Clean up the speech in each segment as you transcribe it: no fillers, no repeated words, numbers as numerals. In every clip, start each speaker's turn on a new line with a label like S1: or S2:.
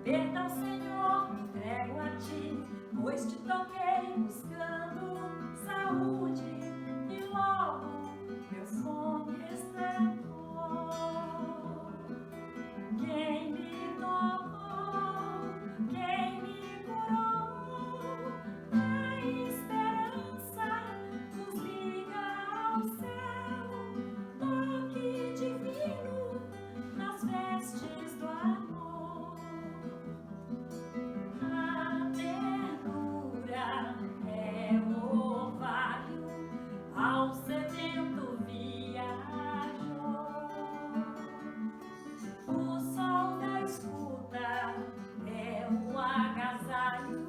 S1: Perdão, Senhor, me entrego a ti, pois te toquei buscando saúde e logo meu sono restaurou. Quem me tocou, quem me curou, a esperança nos liga ao céu, toque divino nas vestes do amor. A ternura é o orvalho ao sedento viajou. O sol da escuta é o agasalho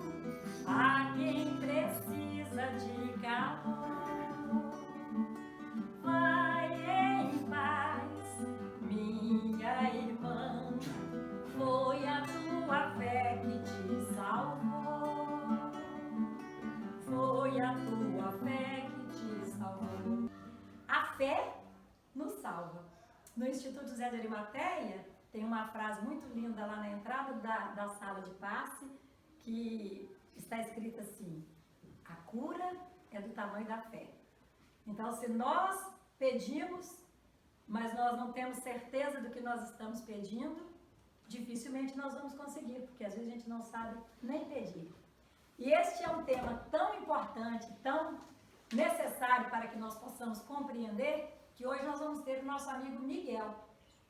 S1: a quem precisa de calor. Vai em paz, minha irmã, foi a tua fé que te salvou. Foi a tua fé que te salvou. A fé nos salva. No Instituto José de Arimateia tem uma frase muito linda lá na entrada da sala de passe, que está escrita assim: a cura é do tamanho da fé. Então, se nós pedimos, mas nós não temos certeza do que nós estamos pedindo, dificilmente nós vamos conseguir, porque às vezes a gente não sabe nem pedir. E este é um tema tão importante, tão necessário para que nós possamos compreender, que hoje nós vamos ter o nosso amigo Miguel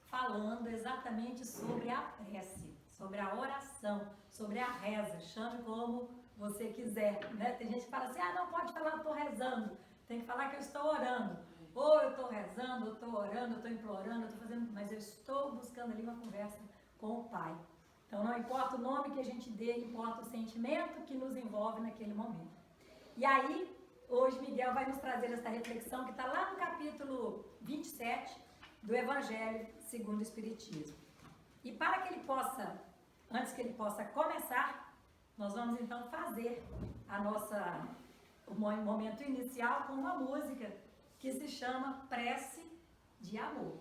S1: falando exatamente sobre a prece, sobre a oração, sobre a reza, chame como você quiser, né? Tem gente que fala assim, não pode falar, eu estou rezando, tem que falar que eu estou orando, ou eu estou rezando, eu estou orando, eu estou implorando, eu estou fazendo, mas eu estou buscando ali uma conversa com o Pai. Então não importa o nome que a gente dê, importa o sentimento que nos envolve naquele momento. E aí, hoje Miguel vai nos trazer essa reflexão que está lá no capítulo 27 do Evangelho segundo o Espiritismo. E para que ele possa, antes que ele possa começar, nós vamos então fazer o momento inicial com uma música que se chama Prece de Amor.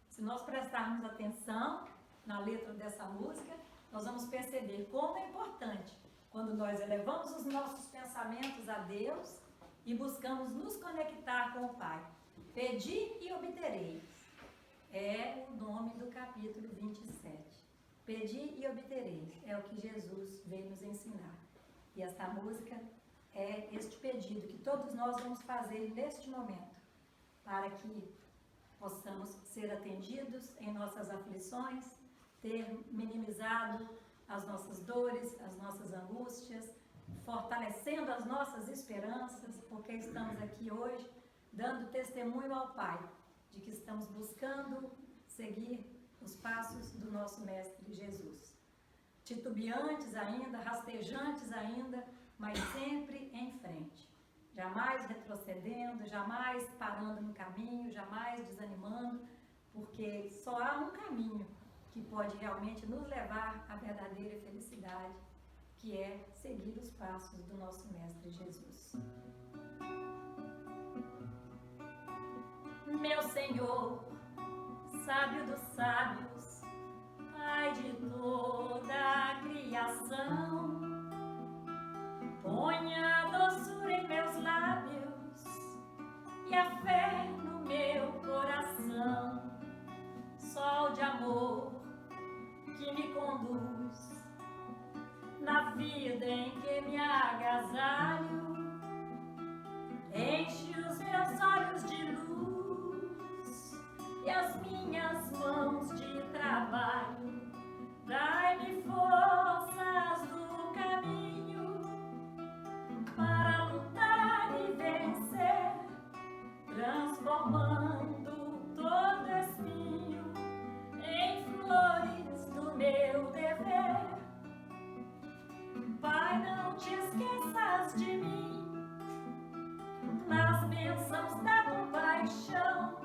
S1: Se nós prestarmos atenção na letra dessa música, nós vamos perceber como é importante quando nós elevamos os nossos pensamentos a Deus e buscamos nos conectar com o Pai. Pedi e obtereis. É o nome do capítulo 27. Pedi e obtereis. É o que Jesus veio nos ensinar. E esta música é este pedido que todos nós vamos fazer neste momento, para que possamos ser atendidos em nossas aflições, ter minimizado as nossas dores, as nossas angústias, fortalecendo as nossas esperanças, porque estamos aqui hoje dando testemunho ao Pai de que estamos buscando seguir os passos do nosso Mestre Jesus. Titubeantes ainda, rastejantes ainda, mas sempre em frente. Jamais retrocedendo, jamais parando no caminho, jamais desanimando, porque só há um caminho que pode realmente nos levar à verdadeira felicidade, que é seguir os passos do nosso Mestre Jesus. Meu Senhor, sábio dos sábios, Pai de toda a criação, ponha a doçura em meus lábios e a fé no meu coração, sol de amor que me conduz na vida em que me agasalho, enche os meus olhos de luz e as minhas mãos de trabalho, dai-me forças do caminho para lutar e vencer, transformando todo espinho em flores do meu dever. Pai, não te esqueças de mim nas bênçãos da compaixão,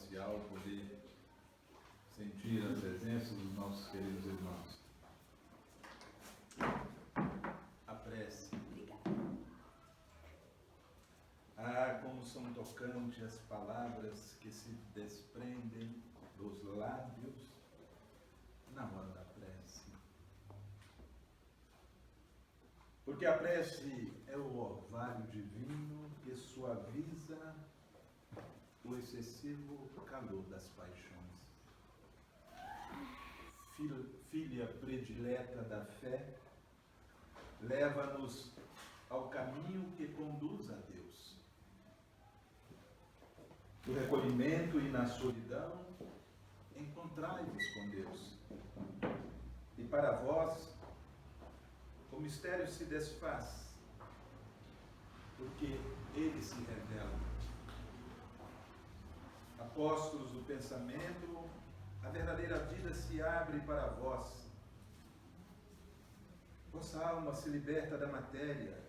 S2: especial poder sentir a presença dos nossos queridos irmãos. A prece. Ah, como são tocantes as palavras que se desprendem dos lábios na hora da prece. Porque a prece é o orvalho divino que suaviza o excessivo calor das paixões. Filha predileta da fé, leva-nos ao caminho que conduz a Deus. No recolhimento e na solidão, encontrai-vos com Deus. E para vós, o mistério se desfaz, porque ele se revela. Apóstolos do pensamento, a verdadeira vida se abre para vós. Vossa alma se liberta da matéria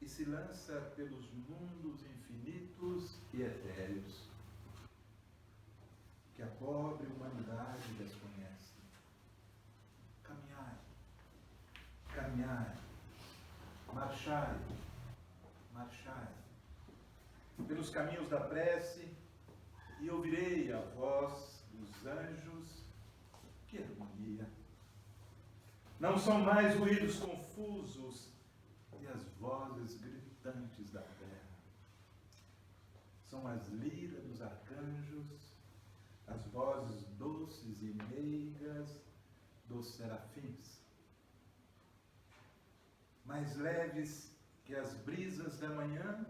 S2: e se lança pelos mundos infinitos e etéreos que a pobre humanidade desconhece. Caminhai, caminhai, marchai, marchai pelos caminhos da prece e ouvirei a voz dos anjos. Que harmonia! Não são mais ruídos confusos e as vozes gritantes da terra. São as liras dos arcanjos, as vozes doces e meigas dos serafins, mais leves que as brisas da manhã,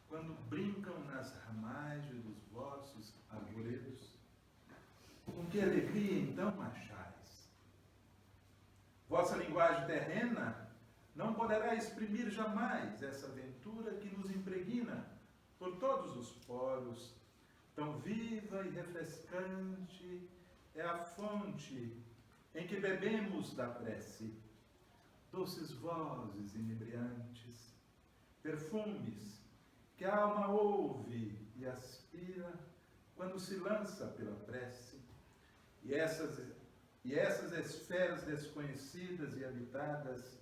S2: quando brincam nas ramagens dos vossos arvoredos. Com que alegria então marchais! Vossa linguagem terrena não poderá exprimir jamais essa aventura que nos impregna por todos os poros. Tão viva e refrescante é a fonte em que bebemos da prece. Doces vozes inebriantes, perfumes que a alma ouve e aspira quando se lança pela prece. E essas esferas desconhecidas e habitadas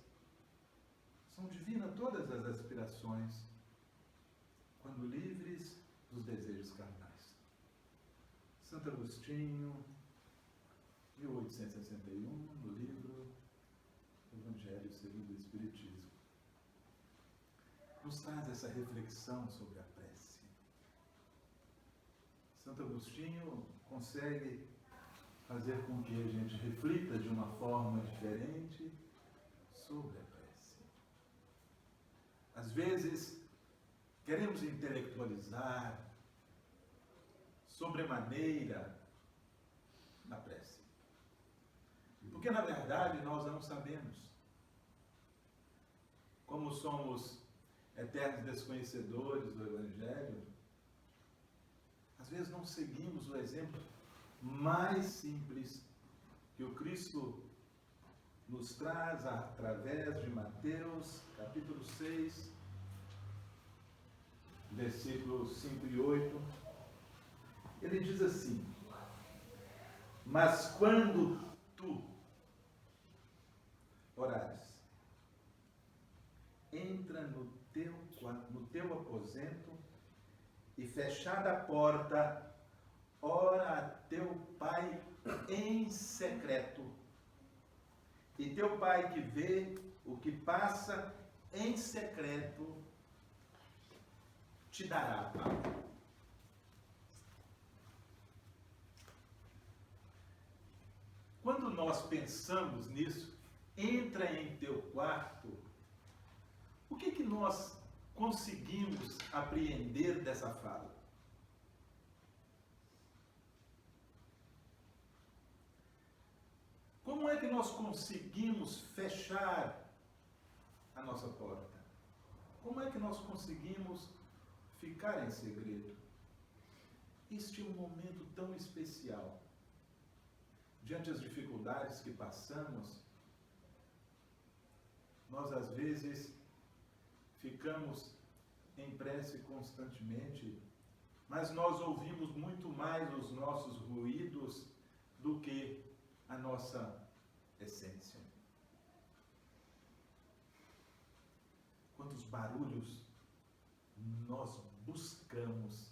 S2: são divinas todas as aspirações, quando livres dos desejos carnais. Santo Agostinho, 1861, no livro Evangelho segundo o Espiritismo, nos traz essa reflexão sobre a prece. Santo Agostinho consegue fazer com que a gente reflita de uma forma diferente sobre a prece. Às vezes, queremos intelectualizar sobremaneira a prece. Porque, na verdade, nós não sabemos. Como somos eternos desconhecedores do Evangelho, às vezes não seguimos o exemplo mais simples que o Cristo nos traz através de Mateus, capítulo 6, versículos 5 e 8. Ele diz assim: mas quando tu orares, entra no teu aposento e, fechada a porta, ora a teu Pai em secreto. E teu Pai que vê o que passa em secreto te dará a palavra. Quando nós pensamos nisso, entra em teu quarto, o que nós conseguimos apreender dessa fala? Como é que nós conseguimos fechar a nossa porta? Como é que nós conseguimos ficar em segredo? Este é um momento tão especial. Diante das dificuldades que passamos, nós às vezes ficamos em prece constantemente, mas nós ouvimos muito mais os nossos ruídos do que a nossa essência. Quantos barulhos nós buscamos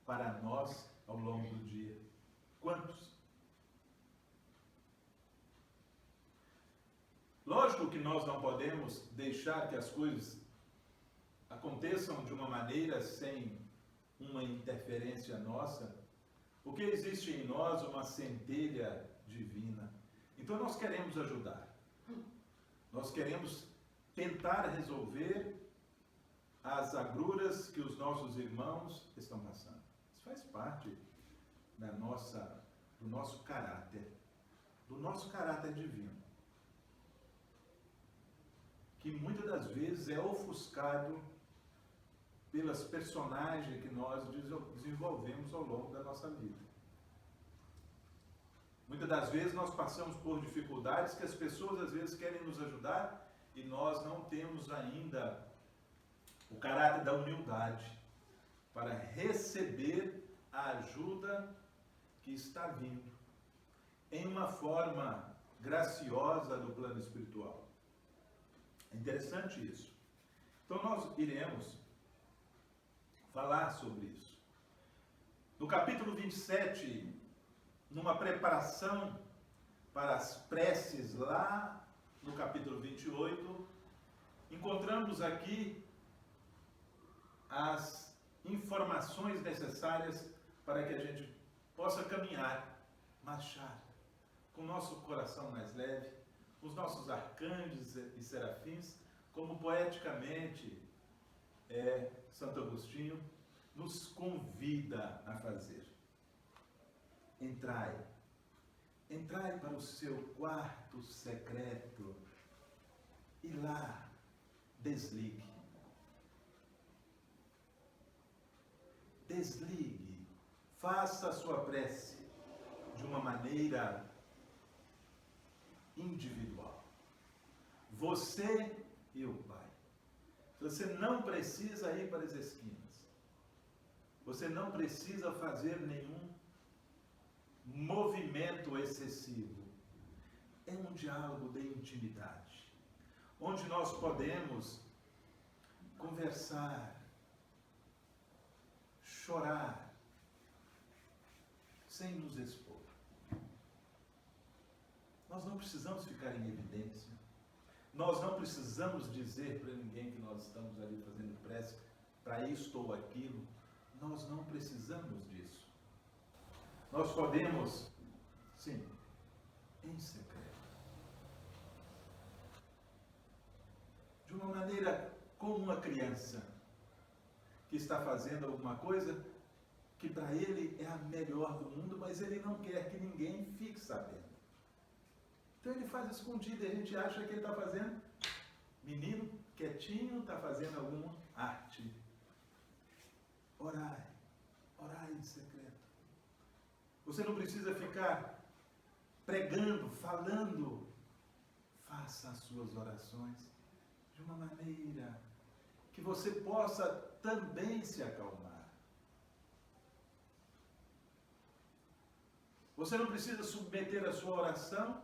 S2: para nós ao longo do dia? Quantos? Lógico que nós não podemos deixar que as coisas aconteçam de uma maneira sem uma interferência nossa, porque existe em nós uma centelha divina. Então nós queremos ajudar. Nós queremos tentar resolver as agruras que os nossos irmãos estão passando. Isso faz parte do nosso caráter divino, que muitas das vezes é ofuscado pelas personagens que nós desenvolvemos ao longo da nossa vida. Muitas das vezes nós passamos por dificuldades que as pessoas às vezes querem nos ajudar e nós não temos ainda o caráter da humildade para receber a ajuda que está vindo em uma forma graciosa do plano espiritual. É interessante isso. Então nós iremos falar sobre isso. No capítulo 27, numa preparação para as preces lá no capítulo 28, encontramos aqui as informações necessárias para que a gente possa caminhar, marchar, com o nosso coração mais leve, os nossos arcanjos e serafins, como poeticamente Santo Agostinho nos convida a fazer. Entrai para o seu quarto secreto e lá desligue, faça a sua prece de uma maneira individual. Você e o Pai. Você não precisa ir para as esquinas. Você não precisa fazer nenhum movimento excessivo. É um diálogo de intimidade, onde nós podemos conversar, chorar, sem nos expor. Nós não precisamos ficar em evidência. Nós não precisamos dizer para ninguém que nós estamos ali fazendo prece para isto ou aquilo. Nós não precisamos disso. Nós podemos, sim, em secreto. De uma maneira como uma criança que está fazendo alguma coisa que para ele é a melhor do mundo, mas ele não quer que ninguém fique sabendo. Então ele faz escondido e a gente acha que ele está fazendo, menino quietinho, está fazendo alguma arte. Orai em secreto. Você não precisa ficar pregando, falando. Faça as suas orações de uma maneira que você possa também se acalmar. Você não precisa submeter a sua oração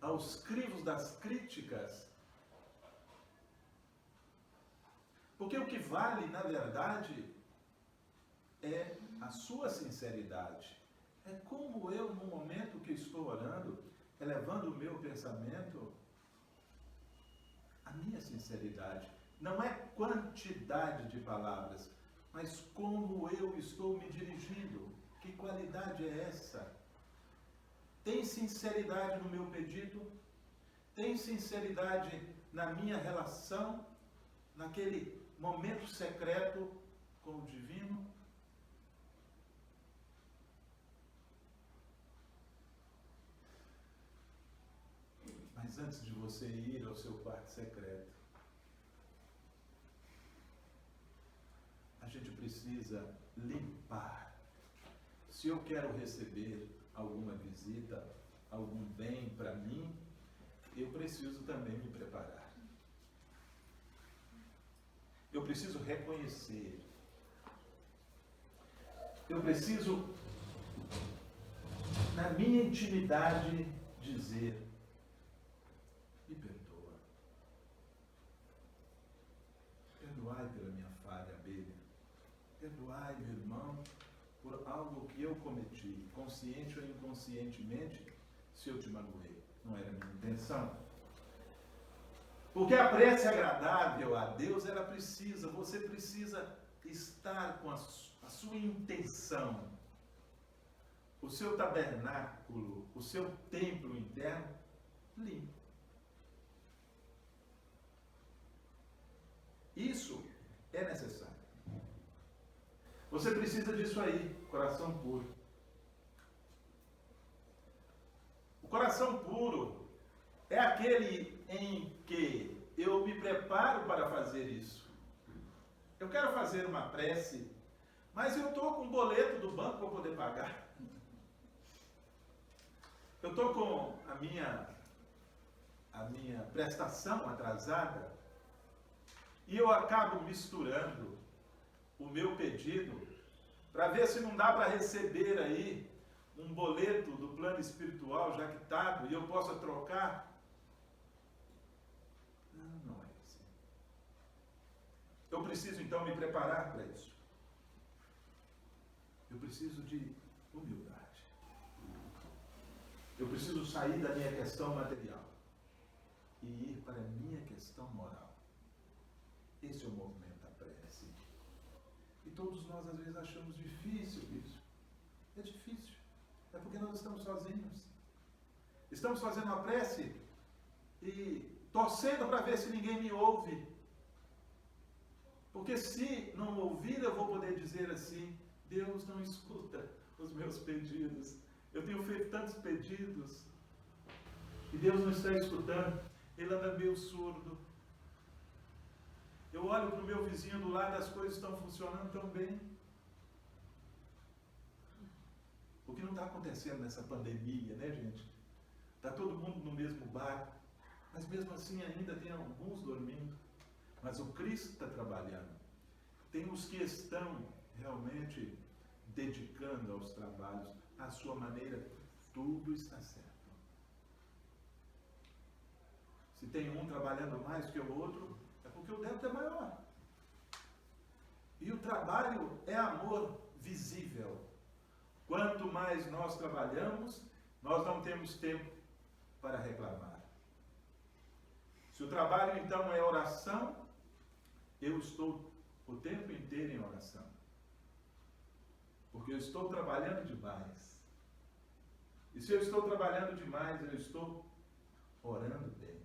S2: aos crivos das críticas. Porque o que vale, na verdade, é a sua sinceridade. É como eu, no momento que estou orando, elevando o meu pensamento, a minha sinceridade. Não é quantidade de palavras, mas como eu estou me dirigindo. Que qualidade é essa? Tem sinceridade no meu pedido? Tem sinceridade na minha relação, naquele momento secreto com o divino? Mas antes de você ir ao seu quarto secreto, a gente precisa limpar. Se eu quero receber alguma visita, algum bem para mim, eu preciso também me preparar. Eu preciso reconhecer Eu preciso, na minha intimidade, dizer: me perdoa. Perdoai pela minha falha, abelha. Perdoai, meu irmão, por algo que eu cometi, consciente ou inconscientemente, se eu te magoei. Não era a minha intenção. Porque a prece agradável a Deus, ela precisa, você precisa estar com a sua intenção, o seu tabernáculo, o seu templo interno limpo. Isso é necessário. Você precisa disso aí, coração puro. O coração puro é aquele em que eu me preparo para fazer isso. Eu quero fazer uma prece, mas eu estou com um boleto do banco para poder pagar. Eu estou com a minha prestação atrasada e eu acabo misturando o meu pedido para ver se não dá para receber aí um boleto do plano espiritual já quitado e eu possa trocar. Não é assim. Eu preciso então me preparar para isso. Eu preciso de humildade. Eu preciso sair da minha questão material e ir para a minha questão moral. Esse é o movimento da prece. E todos nós às vezes achamos difícil isso. É difícil. É porque nós estamos sozinhos. Estamos fazendo uma prece e torcendo para ver se ninguém me ouve. Porque se não ouvir, eu vou poder dizer assim: Deus não escuta os meus pedidos. Eu tenho feito tantos pedidos e Deus não está escutando. Ele anda meio surdo. Eu olho para o meu vizinho do lado, as coisas estão funcionando tão bem. O que não está acontecendo nessa pandemia, né, gente? Está todo mundo no mesmo barco, mas mesmo assim ainda tem alguns dormindo. Mas o Cristo está trabalhando. Tem os que estão realmente dedicando aos trabalhos, à sua maneira, tudo está certo. Se tem um trabalhando mais que o outro, é porque o débito é maior. E o trabalho é amor visível. Quanto mais nós trabalhamos, nós não temos tempo para reclamar. Se o trabalho então é oração, eu estou o tempo inteiro em oração. Porque eu estou trabalhando demais. E se eu estou trabalhando demais, eu estou orando bem.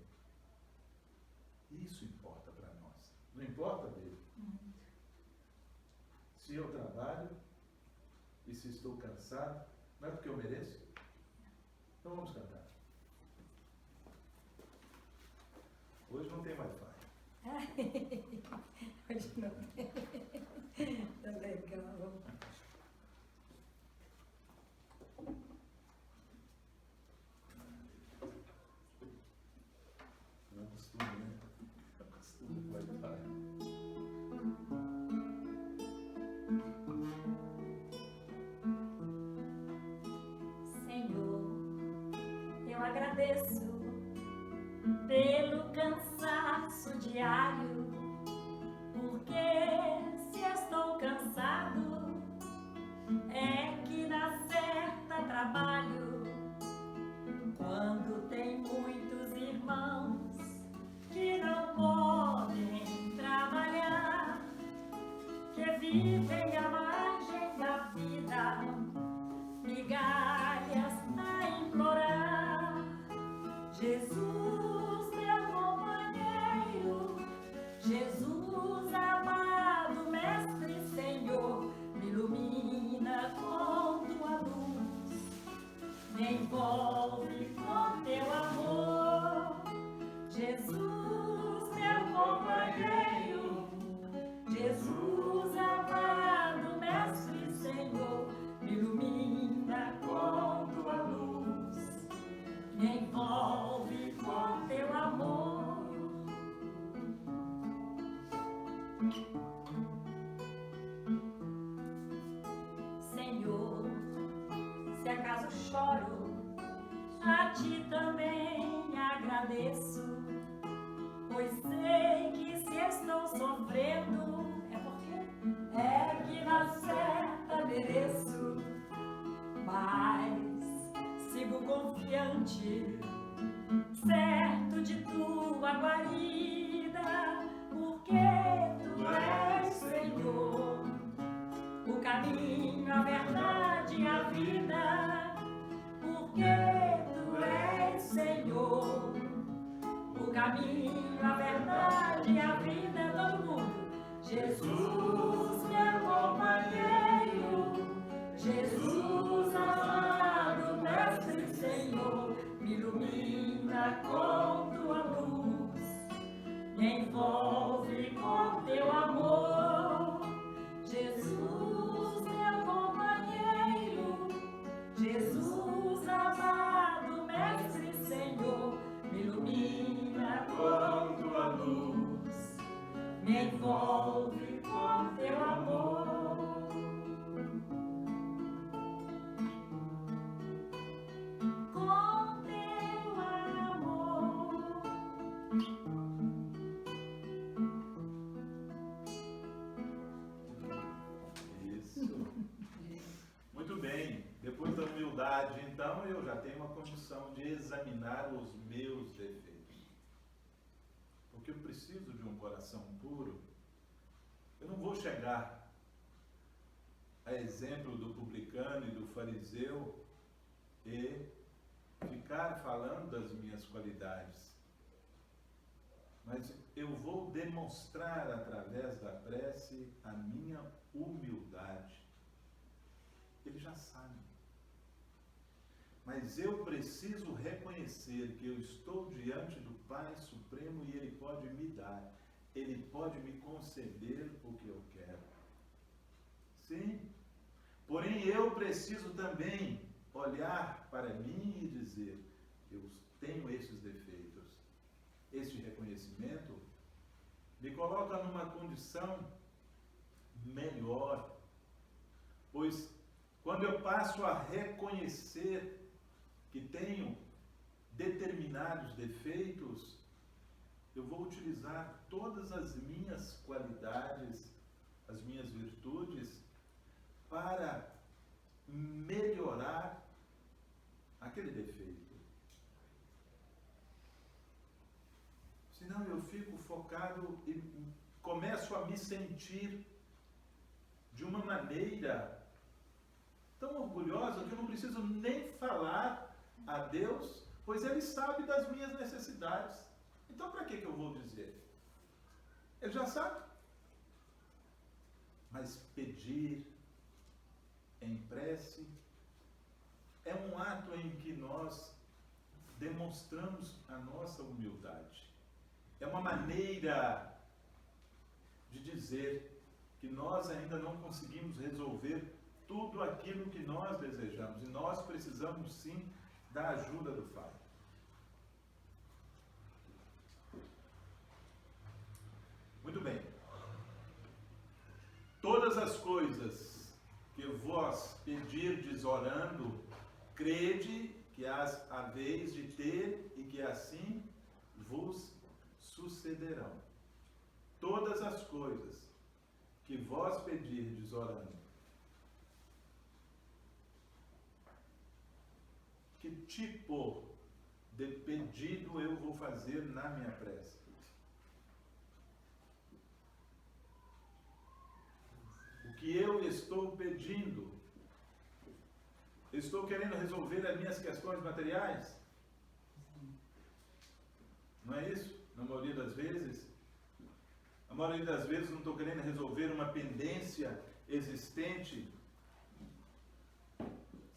S2: Isso importa para nós. Não importa dele. Se eu trabalho e se estou cansado, não é porque eu mereço? Então vamos cantar. Hoje não tem Wi-Fi.
S1: Hoje não tem. Tá legal.
S2: Não costumo, né? Não costumo com Wi-Fi.
S1: Agradeço pelo cansaço diário, porque se estou cansado é que dá certa trabalho. Quando tem muitos irmãos que não podem trabalhar, que vivem à margem da vida, migalhas a implorar. Jesus, meu companheiro, Jesus, amado Mestre Senhor, me ilumina com tua luz, me envolve com teu amor. Jesus, meu companheiro, Jesus, amado Mestre Senhor, me ilumina com tua luz, me envolve com teu amor. se acaso choro, a ti também agradeço, pois sei que se estou sofrendo é que na certa mereço, mas sigo confiante, certo de tua guarida, porque tu és Senhor, o caminho, a verdade e a vida, porque tu és Senhor, o caminho, a verdade e a vida, todo mundo. Jesus, meu companheiro, Jesus, amado Mestre Senhor, me ilumina com tua luz, me envolve com teu amor. Jesus, meu companheiro, Jesus, amado Mestre Senhor, me ilumina com tua luz, me envolve com teu amor. Com teu amor.
S2: Isso. Muito bem. Depois da humildade, então, eu já tenho uma condição de examinar os meus defeitos. Porque eu preciso de um coração puro. Eu não vou chegar a exemplo do publicano e do fariseu e ficar falando das minhas qualidades. Mas eu vou demonstrar através da prece a minha humildade. Ele já sabe. Mas eu preciso reconhecer que eu estou diante do Pai Supremo e Ele pode me dar, Ele pode me conceder o que eu quero. Sim, porém eu preciso também olhar para mim e dizer, eu tenho esses defeitos. Este reconhecimento me coloca numa condição melhor, pois quando eu passo a reconhecer que tenho determinados defeitos, eu vou utilizar todas as minhas qualidades, as minhas virtudes, para melhorar aquele defeito. Senão eu fico focado e começo a me sentir de uma maneira tão orgulhosa que eu não preciso nem falar a Deus, pois Ele sabe das minhas necessidades. Então para que eu vou dizer? Ele já sabe. Mas pedir em prece é um ato em que nós demonstramos a nossa humildade. É uma maneira de dizer que nós ainda não conseguimos resolver tudo aquilo que nós desejamos. E nós precisamos sim da ajuda do Pai. Muito bem. Todas as coisas que vós pedirdes orando, crede que hás a vez de ter e que assim vos sucederão. Todas as coisas que vós pedirdes orando. Que tipo de pedido eu vou fazer na minha prece? O que eu estou pedindo? Estou querendo resolver as minhas questões materiais? Não é isso? Na maioria das vezes. A maioria das vezes não estou querendo resolver uma pendência existente,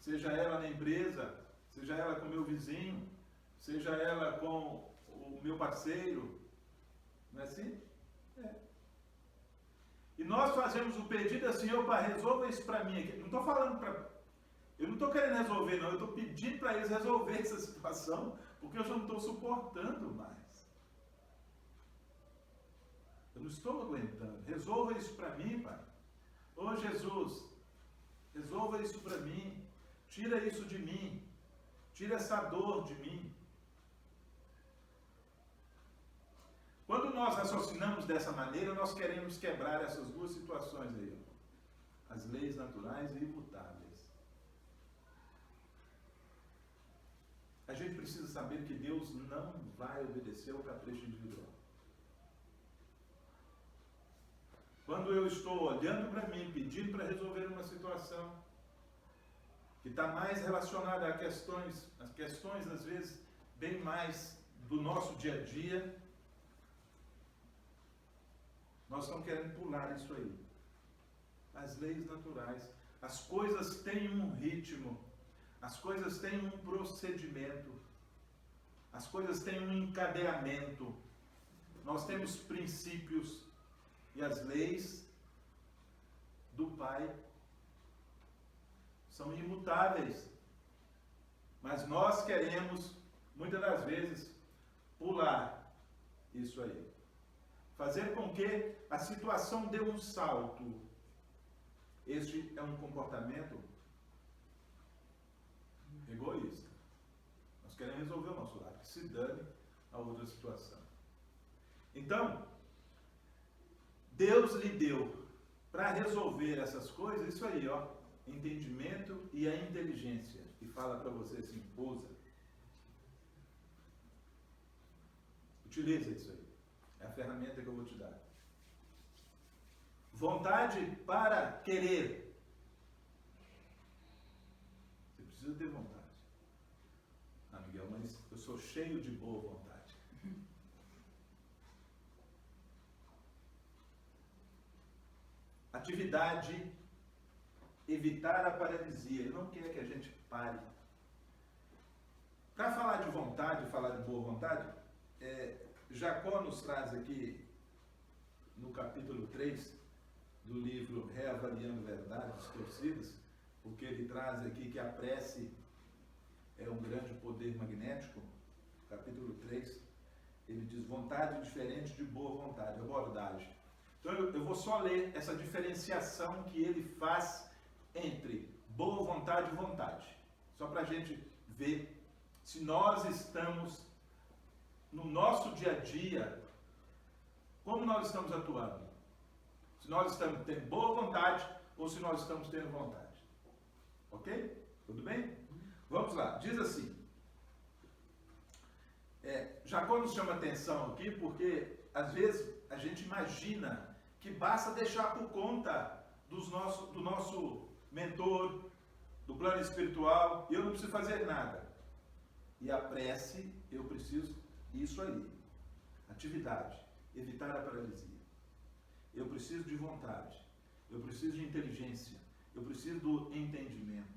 S2: seja ela na empresa, seja ela com o meu vizinho, seja ela com o meu parceiro. Não é assim? É. E nós fazemos o pedido assim, opa, resolva isso para mim. Não estou falando para... Eu não estou querendo resolver, não. Eu estou pedindo para eles resolver essa situação, porque eu já não estou suportando mais. Eu não estou aguentando. Resolva isso para mim, Pai. Ô Jesus, resolva isso para mim. Tira isso de mim. Tira essa dor de mim. Quando nós raciocinamos dessa maneira, nós queremos quebrar essas duas situações aí. As leis naturais e imutáveis. A gente precisa saber que Deus não vai obedecer ao capricho individual. Quando eu estou olhando para mim, pedindo para resolver uma situação que está mais relacionada a questões às vezes bem mais do nosso dia a dia, nós estamos querendo pular isso aí. As leis naturais, as coisas têm um ritmo, as coisas têm um procedimento, as coisas têm um encadeamento. Nós temos princípios e as leis do Pai são imutáveis. Mas nós queremos, muitas das vezes, pular isso aí. Fazer com que a situação dê um salto. Este é um comportamento egoísta. Nós queremos resolver o nosso lado, que se dane a outra situação. Então, Deus lhe deu para resolver essas coisas, isso aí, ó, entendimento e a inteligência. E fala para você assim, usa. Utiliza isso aí. É a ferramenta que eu vou te dar. Vontade para querer. Você precisa ter vontade. Ah, Miguel, mas eu sou cheio de boa vontade. Atividade, evitar a paralisia. Ele não quer que a gente pare. Para falar de vontade, falar de boa vontade, Jacó nos traz aqui, no capítulo 3 do livro Reavaliando Verdades Distorcidas, porque ele traz aqui que a prece é um grande poder magnético. Capítulo 3, ele diz vontade diferente de boa vontade, abordagem. Então eu vou só ler essa diferenciação que ele faz entre boa vontade e vontade. Só para a gente ver se nós estamos, no nosso dia a dia, como nós estamos atuando. Se nós estamos tendo boa vontade ou se nós estamos tendo vontade. Ok? Tudo bem? Vamos lá. Diz assim. Jacó nos chama atenção aqui porque, às vezes, a gente imagina que basta deixar por conta do nosso mentor, do plano espiritual, e eu não preciso fazer nada. E a prece, eu preciso isso aí. Atividade, evitar a paralisia. Eu preciso de vontade, eu preciso de inteligência, eu preciso do entendimento.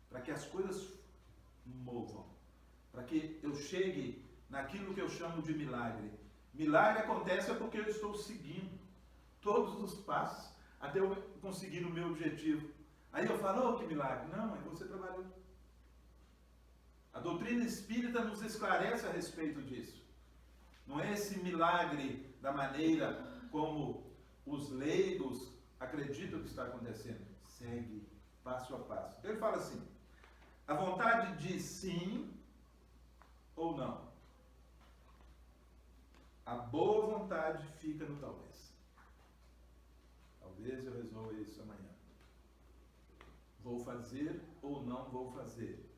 S2: Para que as coisas movam, para que eu chegue naquilo que eu chamo de milagre. Milagre acontece porque eu estou seguindo todos os passos até eu conseguir o meu objetivo. Aí eu falo, oh, que milagre. Não, é que você trabalhou. A doutrina espírita nos esclarece a respeito disso. Não é esse milagre da maneira como os leigos acreditam que está acontecendo. Segue passo a passo. Então ele fala assim, a vontade diz sim ou não. A boa vontade fica no talvez. Talvez eu resolva isso amanhã. Vou fazer ou não vou fazer.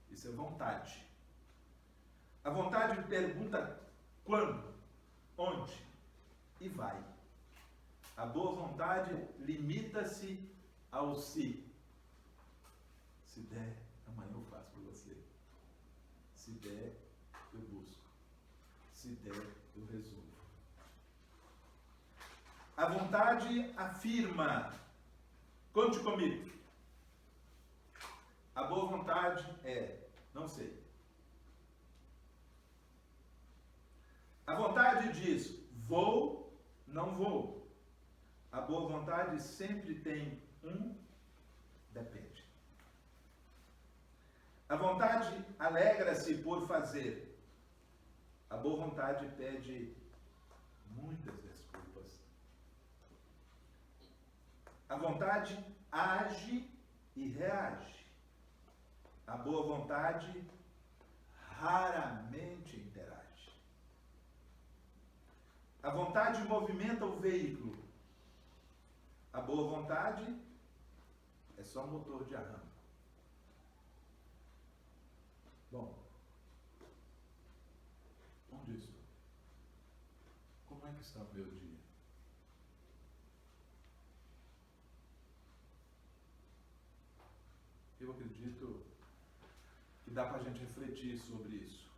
S2: Isso é vontade. A vontade pergunta quando, onde e vai. A boa vontade limita-se ao se. Se der, amanhã eu faço por você. Se der, eu busco. Se der, eu resolvo. A vontade afirma. Conte comigo. A boa vontade é, não sei. A vontade diz, vou, não vou. A boa vontade sempre tem um depende. A vontade alegra-se por fazer. A boa vontade pede muitas desculpas. A vontade age e reage. A boa vontade raramente interage. A vontade movimenta o veículo. A boa vontade é só motor de arranque. Bom, onde eu estou? Como é que está o meu dia? Eu acredito que dá para a gente refletir sobre isso.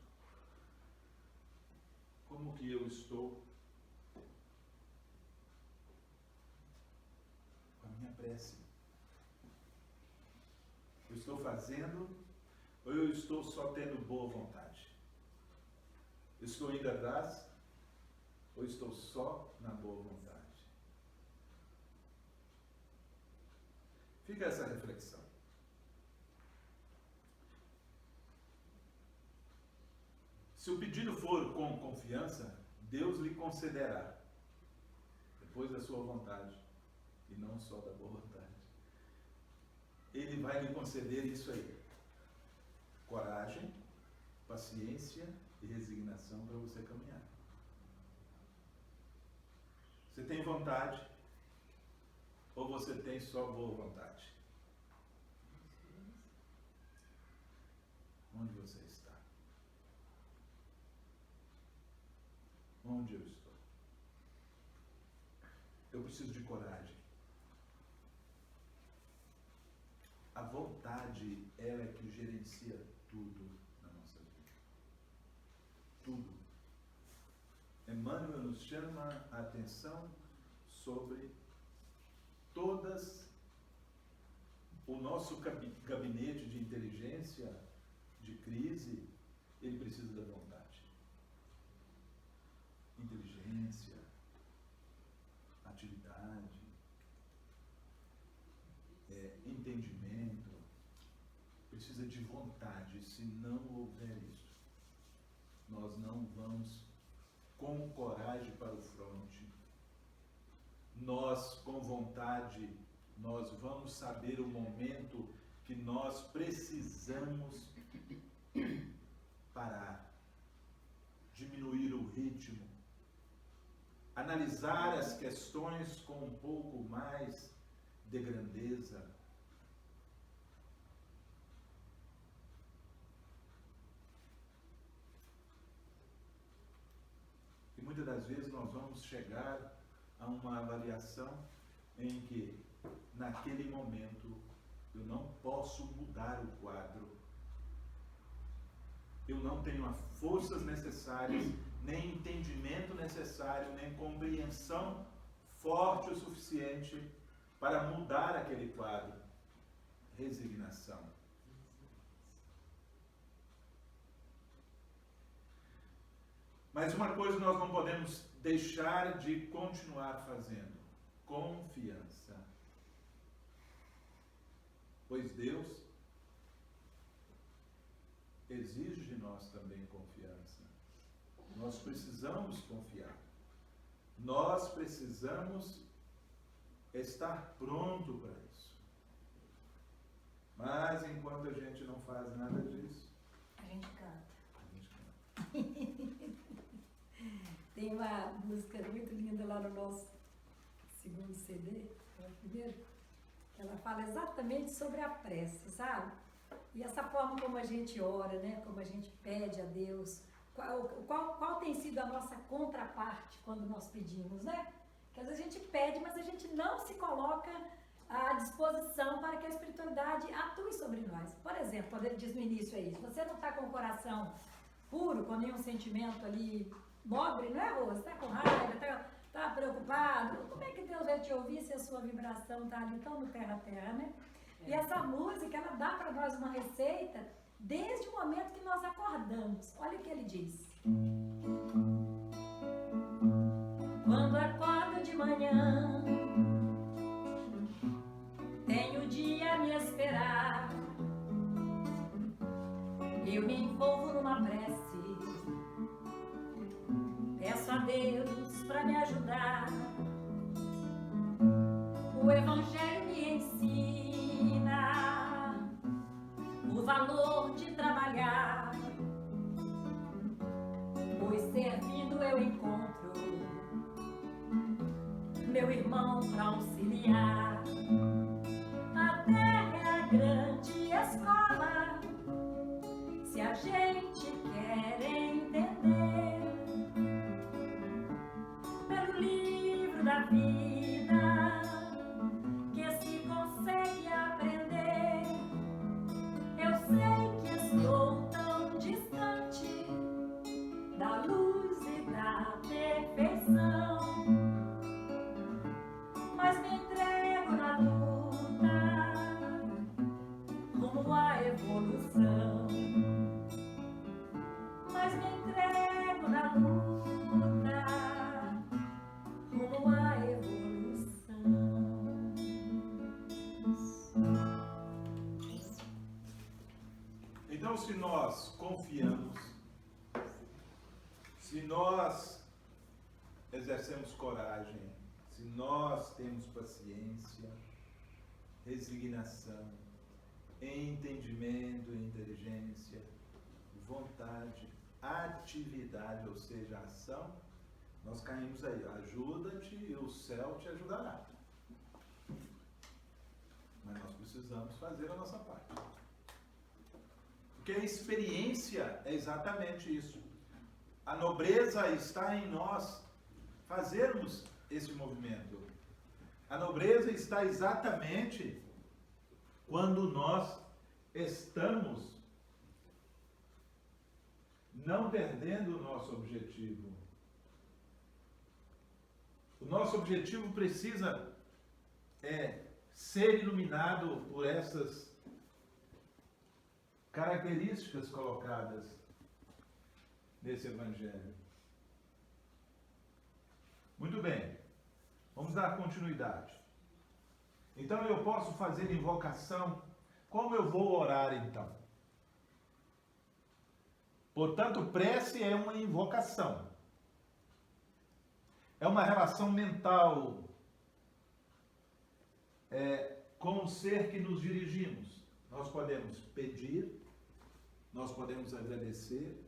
S2: Como que eu estou com a minha prece? Eu estou fazendo ou eu estou só tendo boa vontade? Eu estou indo atrás ou estou só na boa vontade? Fica essa reflexão. Se o pedido for com confiança, Deus lhe concederá, depois da sua vontade, e não só da boa vontade. Ele vai lhe conceder isso aí: coragem, paciência e resignação para você caminhar. Você tem vontade ou você tem só boa vontade? Onde você está? Onde eu estou? Eu preciso de coragem. A vontade, ela é que gerencia tudo na nossa vida. Tudo. Emmanuel nos chama a atenção sobre o nosso gabinete de inteligência, de crise, ele precisa da vontade. Inteligência, atividade, entendimento, precisa de vontade. Se não houver isso, nós não vamos com coragem para o fronte. Nós, com vontade, nós vamos saber o momento que nós precisamos parar, diminuir o ritmo, analisar as questões com um pouco mais de grandeza. E muitas das vezes nós vamos chegar a uma avaliação em que, naquele momento, eu não posso mudar o quadro. Eu não tenho as forças necessárias, nem entendimento necessário, nem compreensão forte o suficiente para mudar aquele quadro. Resignação. Mas uma coisa nós não podemos deixar de continuar fazendo: confiança. Pois Deus exige de nós também confiança. Nós precisamos confiar. Nós precisamos estar pronto para isso. Mas enquanto a gente não faz nada disso,
S1: A gente canta.
S2: a gente canta.
S1: Tem uma música muito linda lá no nosso segundo CD, é o primeiro, que ela fala exatamente sobre a prece, sabe? E essa forma como a gente ora, né? Como a gente pede a Deus, qual tem sido a nossa contraparte quando nós pedimos, né? Que às vezes a gente pede, mas a gente não se coloca à disposição para que a espiritualidade atue sobre nós. Por exemplo, quando ele diz no início aí, se você não está com o coração puro, com nenhum sentimento ali nobre, não é, Rose? Está com raiva, está preocupado, como é que Deus vai te ouvir se a sua vibração está ali tão no terra-terra, né? E essa música, ela dá para nós uma receita desde o momento que nós acordamos. Olha o que ele diz. Quando acordo de manhã, tenho o dia a me esperar. Eu me envolvo numa prece, peço a Deus para me ajudar. O Evangelho me ensina do valor de trabalhar, pois servindo eu encontro meu irmão pra auxiliar. A terra é a grande escola, se a gente quer entender, pelo livro da vida que se consegue aprender. Eu sei que estou tão distante da luz e da perfeição, mas me entrego na luta rumo à evolução. Mas me entrego na luta rumo à evolução.
S2: Então, se nós confiamos, se nós exercemos coragem, se nós temos paciência, resignação, entendimento, inteligência, vontade, atividade, ou seja, ação, nós caímos aí. Ajuda-te e o céu te ajudará. Mas nós precisamos fazer a nossa parte. Porque a experiência é exatamente isso. A nobreza está em nós fazermos esse movimento. A nobreza está exatamente quando nós estamos não perdendo o nosso objetivo. O nosso objetivo precisa ser iluminado por essas características colocadas nesse Evangelho. Muito bem, vamos dar continuidade. Então eu posso fazer invocação. Como eu vou orar então? Portanto, prece é uma invocação. É uma relação mental com o ser que nos dirigimos. Nós podemos pedir, nós podemos agradecer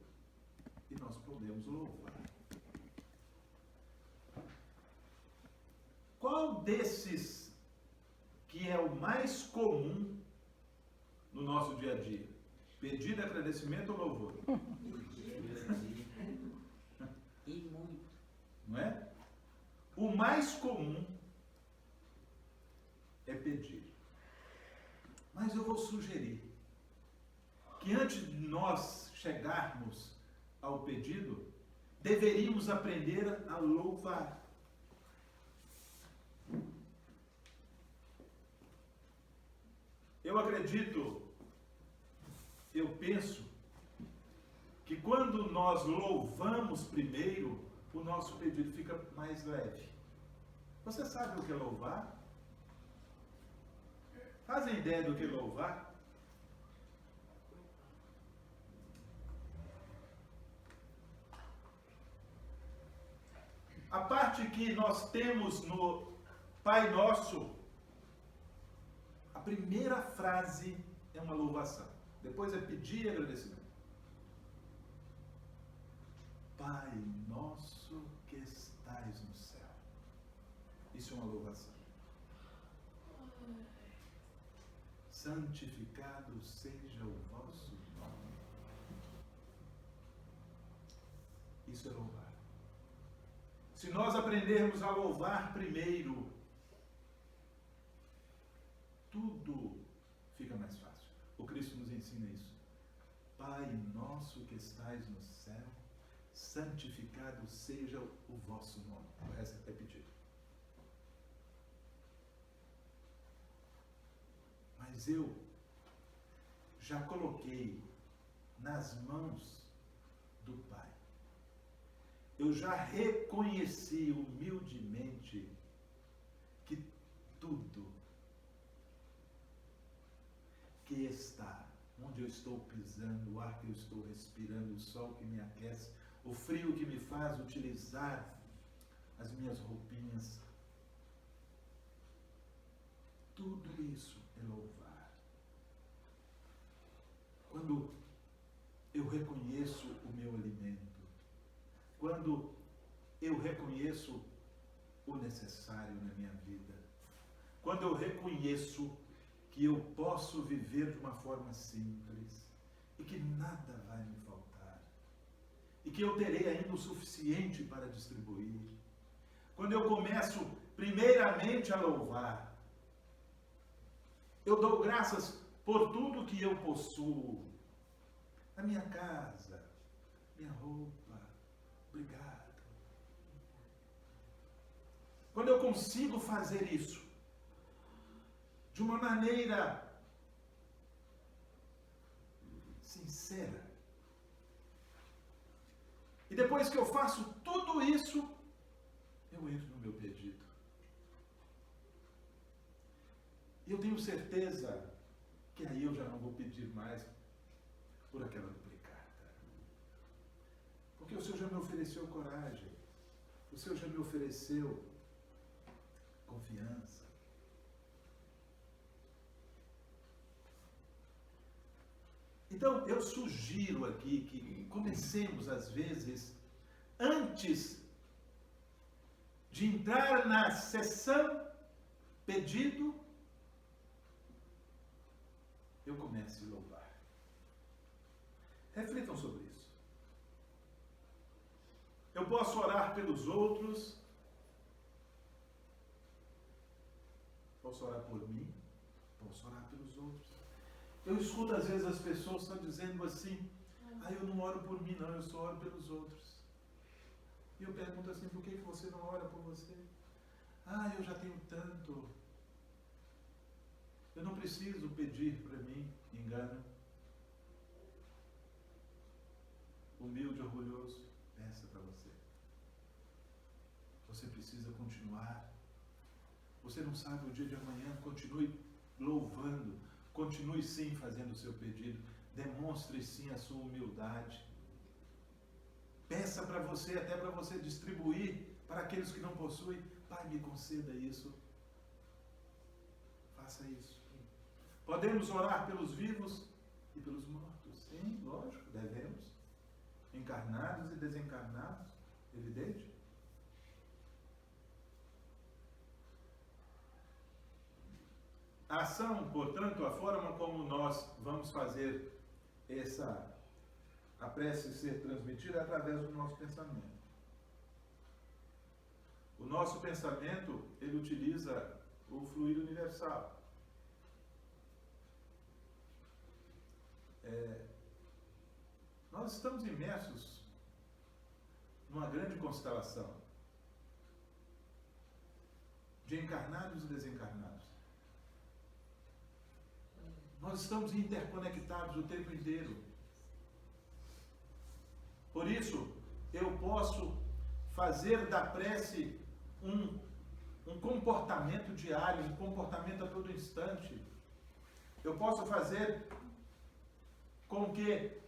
S2: e nós podemos louvar. Qual desses que é o mais comum no nosso dia a dia? Pedir, agradecimento ou louvor?
S3: E muito.
S2: Não é? O mais comum é pedir. Mas eu vou sugerir que antes de nós chegarmos ao pedido, deveríamos aprender a louvar. Eu acredito, eu penso, que quando nós louvamos primeiro, o nosso pedido fica mais leve. Você sabe o que é louvar? Fazem ideia do que é louvar? A parte que nós temos no Pai Nosso, a primeira frase é uma louvação. Depois é pedir e agradecimento. Pai Nosso que estais no céu. Isso é uma louvação. Santificado seja o vosso nome. Isso é louvar. Se nós aprendermos a louvar primeiro, tudo fica mais fácil. O Cristo nos ensina isso. Pai nosso que estais no céu, santificado seja o vosso nome. O resto é pedido. Mas eu já coloquei nas mãos do Pai. Eu já reconheci humildemente que tudo que está, onde eu estou pisando, o ar que eu estou respirando, o sol que me aquece, o frio que me faz utilizar as minhas roupinhas, tudo isso é louvar. eu reconheço o meu alimento, quando eu reconheço o necessário na minha vida, quando eu reconheço que eu posso viver de uma forma simples e que nada vai me faltar e que eu terei ainda o suficiente para distribuir, quando eu começo primeiramente a louvar, eu dou graças por tudo que eu possuo, a minha casa, minha roupa, obrigado. Quando eu consigo fazer isso de uma maneira sincera, e depois que eu faço tudo isso, eu entro no meu pedido. E eu tenho certeza que aí eu já não vou pedir mais por aquela duplicata. Porque o Senhor já me ofereceu coragem. O Senhor já me ofereceu confiança. Então, eu sugiro aqui que comecemos, às vezes, antes de entrar na sessão pedido, eu comece a louvar. Reflitam sobre isso. Eu posso orar pelos outros, posso orar por mim, posso orar pelos outros. Eu escuto às vezes as pessoas estão dizendo assim, eu não oro por mim não, eu só oro pelos outros. E eu pergunto assim, por que você não ora por você? Eu já tenho tanto. Eu não preciso pedir para mim, engano. Humilde, orgulhoso, peça para você. Você precisa continuar. Você não sabe o dia de amanhã, continue louvando, continue sim fazendo o seu pedido, demonstre sim a sua humildade. Peça para você, até para você distribuir para aqueles que não possuem. Pai, me conceda isso. Faça isso. Podemos orar pelos vivos e pelos mortos. Sim, lógico, devemos. Encarnados e desencarnados, evidente. A ação, portanto, a forma como nós vamos fazer a prece ser transmitida é através do nosso pensamento. O nosso pensamento, ele utiliza o fluido universal. Nós estamos imersos numa grande constelação de encarnados e desencarnados. Nós estamos interconectados o tempo inteiro. Por isso, eu posso fazer da prece um comportamento diário, um comportamento a todo instante. Eu posso fazer com que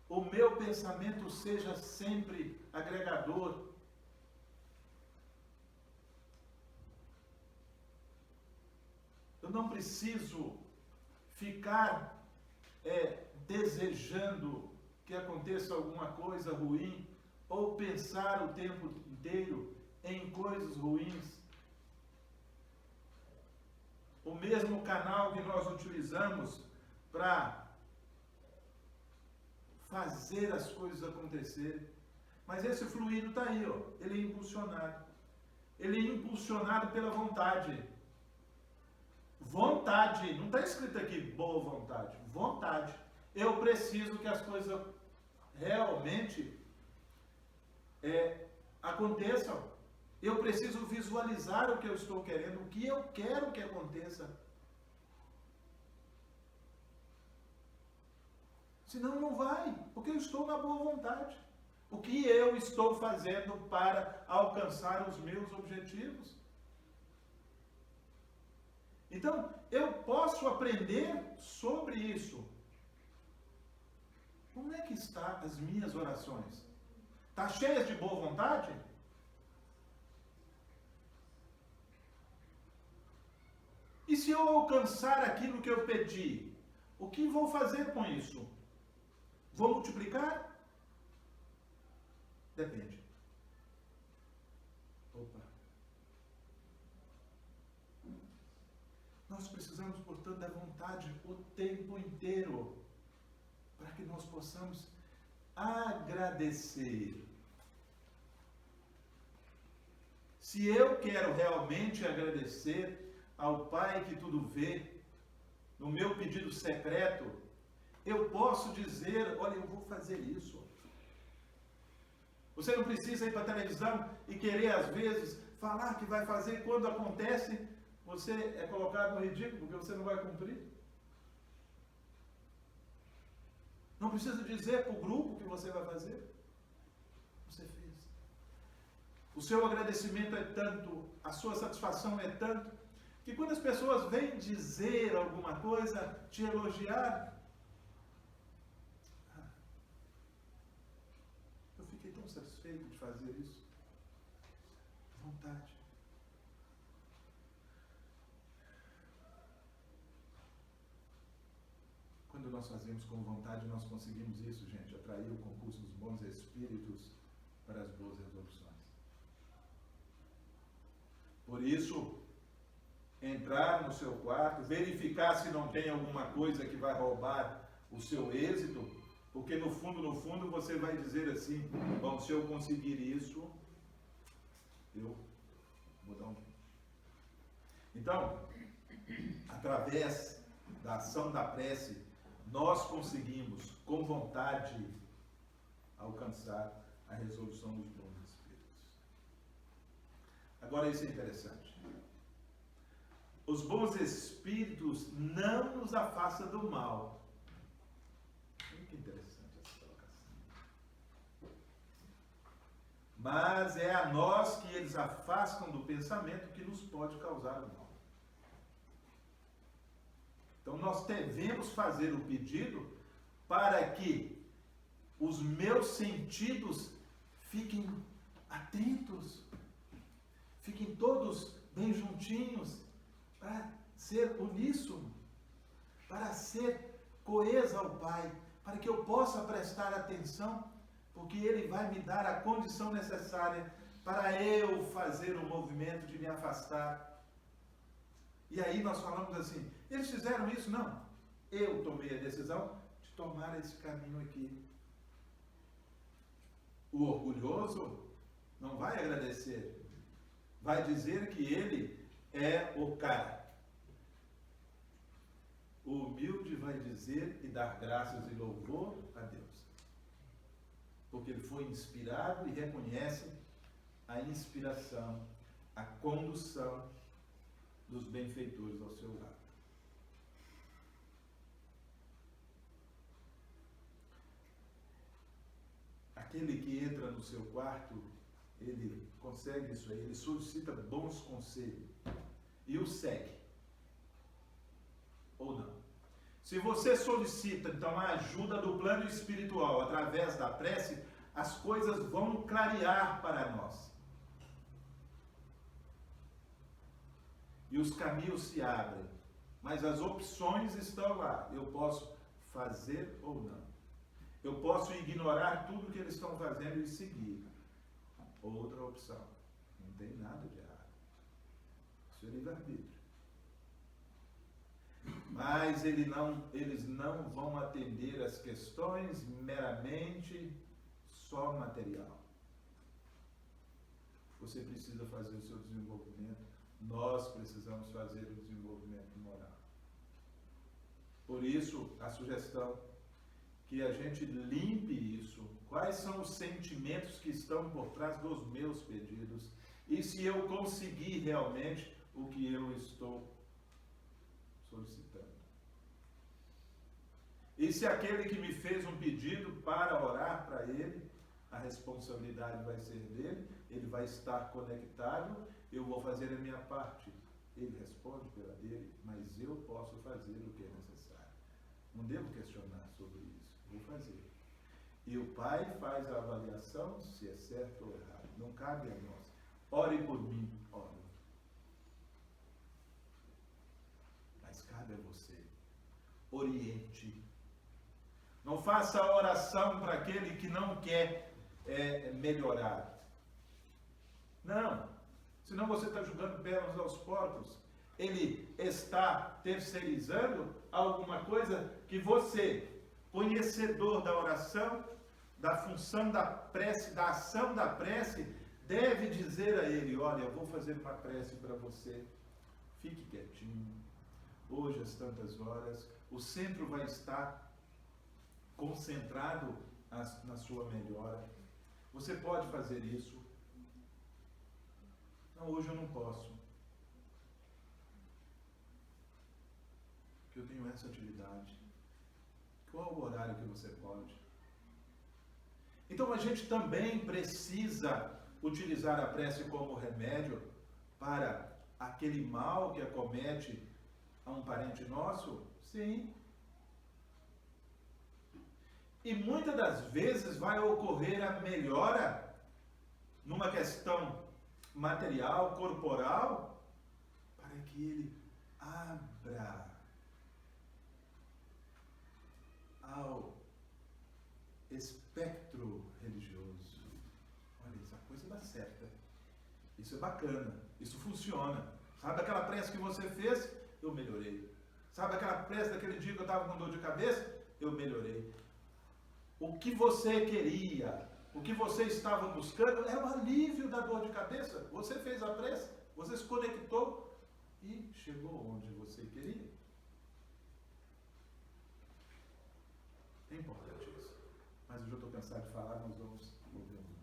S2: o meu pensamento seja sempre agregador. Eu não preciso ficar desejando que aconteça alguma coisa ruim ou pensar o tempo inteiro em coisas ruins. O mesmo canal que nós utilizamos para fazer as coisas acontecerem. Mas esse fluido está aí, ele é impulsionado. Ele é impulsionado pela vontade. Vontade, não está escrito aqui boa vontade. Vontade. Eu preciso que as coisas realmente aconteçam. Eu preciso visualizar o que eu estou querendo, o que eu quero que aconteça. Senão não vai, porque eu estou na boa vontade. O que eu estou fazendo para alcançar os meus objetivos? Então, eu posso aprender sobre isso. Como é que estão as minhas orações? Está cheias de boa vontade? E se eu alcançar aquilo que eu pedi, o que vou fazer com isso? Vou multiplicar? Depende. Opa. Nós precisamos, portanto, da vontade o tempo inteiro, para que nós possamos agradecer. Se eu quero realmente agradecer ao Pai que tudo vê, no meu pedido secreto, eu posso dizer, olha, eu vou fazer isso. Você não precisa ir para a televisão e querer, às vezes, falar que vai fazer. Quando acontece, você é colocado no ridículo, porque você não vai cumprir. Não precisa dizer para o grupo que você vai fazer. Você fez. O seu agradecimento é tanto, a sua satisfação é tanto, que quando as pessoas vêm dizer alguma coisa, te elogiar, eu fiquei tão satisfeito de fazer isso. Vontade. Quando nós fazemos com vontade, nós conseguimos isso, gente, atrair o concurso dos bons espíritos para as boas resoluções. Por isso, entrar no seu quarto, verificar se não tem alguma coisa que vai roubar o seu êxito, porque no fundo, você vai dizer assim, bom, se eu conseguir isso, eu vou dar um... Então, através da ação da prece, nós conseguimos, com vontade, alcançar a resolução dos bons espíritos. Agora, isso é interessante. Os bons espíritos não nos afastam do mal. Muito interessante essa colocação. Mas é a nós que eles afastam do pensamento que nos pode causar o mal. Então nós devemos fazer o pedido para que os meus sentidos fiquem atentos, fiquem todos bem juntinhos, para ser uníssono, para ser coeso ao Pai, para que eu possa prestar atenção, porque Ele vai me dar a condição necessária para eu fazer o movimento de me afastar. E aí nós falamos assim, eles fizeram isso? Não. Eu tomei a decisão de tomar esse caminho aqui. O orgulhoso não vai agradecer, vai dizer que ele é o cara. O humilde vai dizer e dar graças e louvor a Deus, porque ele foi inspirado e reconhece a inspiração, a condução dos benfeitores ao seu lado. Aquele que entra no seu quarto, ele consegue isso aí, ele solicita bons conselhos e o segue. Ou não. Se você solicita, então, a ajuda do plano espiritual através da prece, as coisas vão clarear para nós. E os caminhos se abrem. Mas as opções estão lá. Eu posso fazer ou não. Eu posso ignorar tudo que eles estão fazendo e seguir. Outra opção. Não tem nada de errado. Isso é livre-arbítrio. Mas eles não vão atender as questões meramente só material. Você precisa fazer o seu desenvolvimento. Nós precisamos fazer o desenvolvimento moral. Por isso, a sugestão que a gente limpe isso. Quais são os sentimentos que estão por trás dos meus pedidos? E se eu conseguir realmente o que eu estou solicitando? E se aquele que me fez um pedido para orar para ele, a responsabilidade vai ser dele, ele vai estar conectado, eu vou fazer a minha parte. Ele responde pela dele, mas eu posso fazer o que é necessário. Não devo questionar sobre isso, vou fazer. E o Pai faz a avaliação se é certo ou errado. Não cabe a nós. Ore por mim, ore. Mas cabe a você. Oriente. Não faça oração para aquele que não quer melhorar. Não. Senão você está jogando pernas aos porcos. Ele está terceirizando alguma coisa que você, conhecedor da oração, da função da prece, da ação da prece, deve dizer a ele: olha, eu vou fazer uma prece para você, fique quietinho, hoje às tantas horas, o centro vai estar concentrado na sua melhora, você pode fazer isso. Não, hoje eu não posso, porque eu tenho essa atividade. Qual o horário que você pode? Então a gente também precisa utilizar a prece como remédio para aquele mal que acomete a um parente nosso? Sim. E muitas das vezes vai ocorrer a melhora numa questão material, corporal, para que ele abra ao espectro religioso. Olha, essa coisa dá certa. Isso é bacana. Isso funciona. Sabe aquela prece que você fez? Eu melhorei. Sabe aquela prece daquele dia que eu estava com dor de cabeça? Eu melhorei. O que você queria, o que você estava buscando era o alívio da dor de cabeça. Você fez a prece, você se conectou e chegou onde você queria. É importante isso. Mas eu já estou cansado de falar, nós vamos ouvir a música.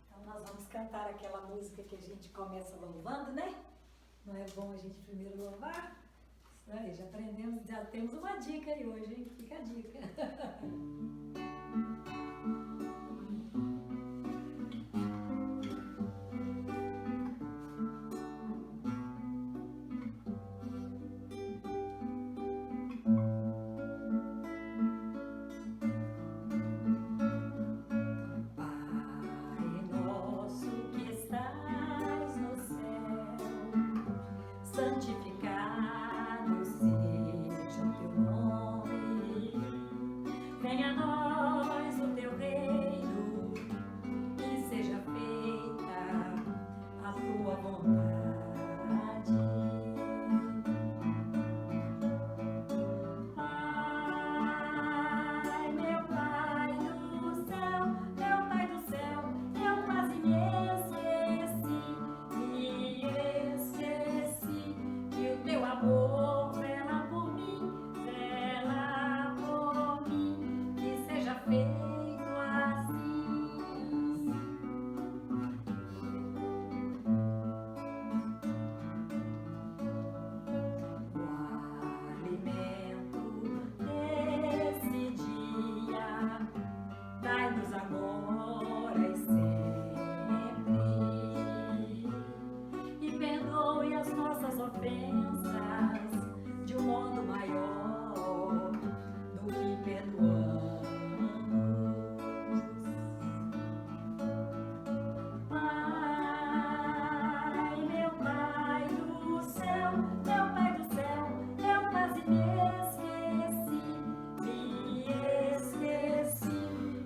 S1: Então nós vamos cantar aquela música que a gente começa louvando, né? Não é bom a gente primeiro louvar? Isso aí, já aprendemos, já temos uma dica aí hoje, hein? Fica a dica. Santificado seja o teu nome, venha a nós o teu reino, e seja feita a tua vontade. Pai, meu Pai do céu, meu Pai do céu, eu quase me esqueci que o teu amor vela por mim, que seja feito assim. O alimento desse dia, dai-nos agora e sempre, e perdoe as nossas ofensas de um modo maior do que perdoamos. Pai, meu Pai do céu, meu Pai do céu, eu quase me esqueci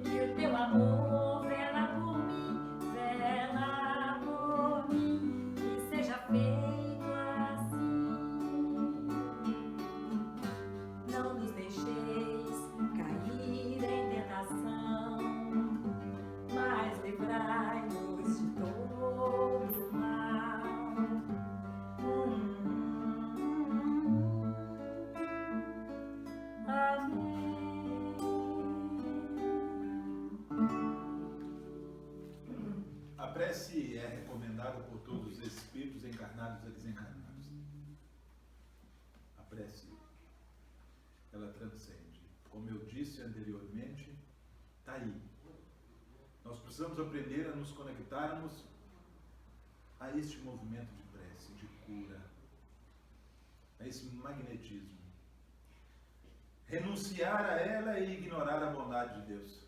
S1: que o teu amor vela por mim, que seja feito assim. Não nos deixeis cair em tentação, mas livrai-nos de todo mal.
S2: A prece é recomendada por todos os espíritos encarnados e desencarnados. A prece, ela transcende. Como eu disse anteriormente, está aí. Nós precisamos aprender a nos conectarmos a este movimento de prece, de cura, a esse magnetismo. Renunciar a ela e ignorar a bondade de Deus.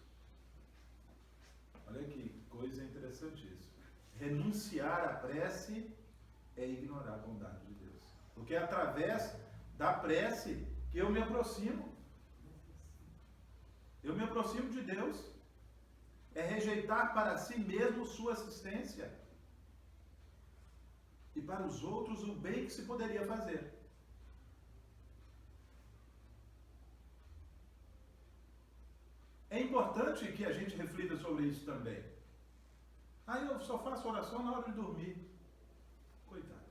S2: Olha que coisa interessante isso. Renunciar à prece é ignorar a bondade de Deus. Porque é através da prece que eu me aproximo. Eu me aproximo de Deus. É rejeitar para si mesmo sua assistência. E para os outros o bem que se poderia fazer. É importante que a gente reflita sobre isso também. Eu só faço oração na hora de dormir. Coitado.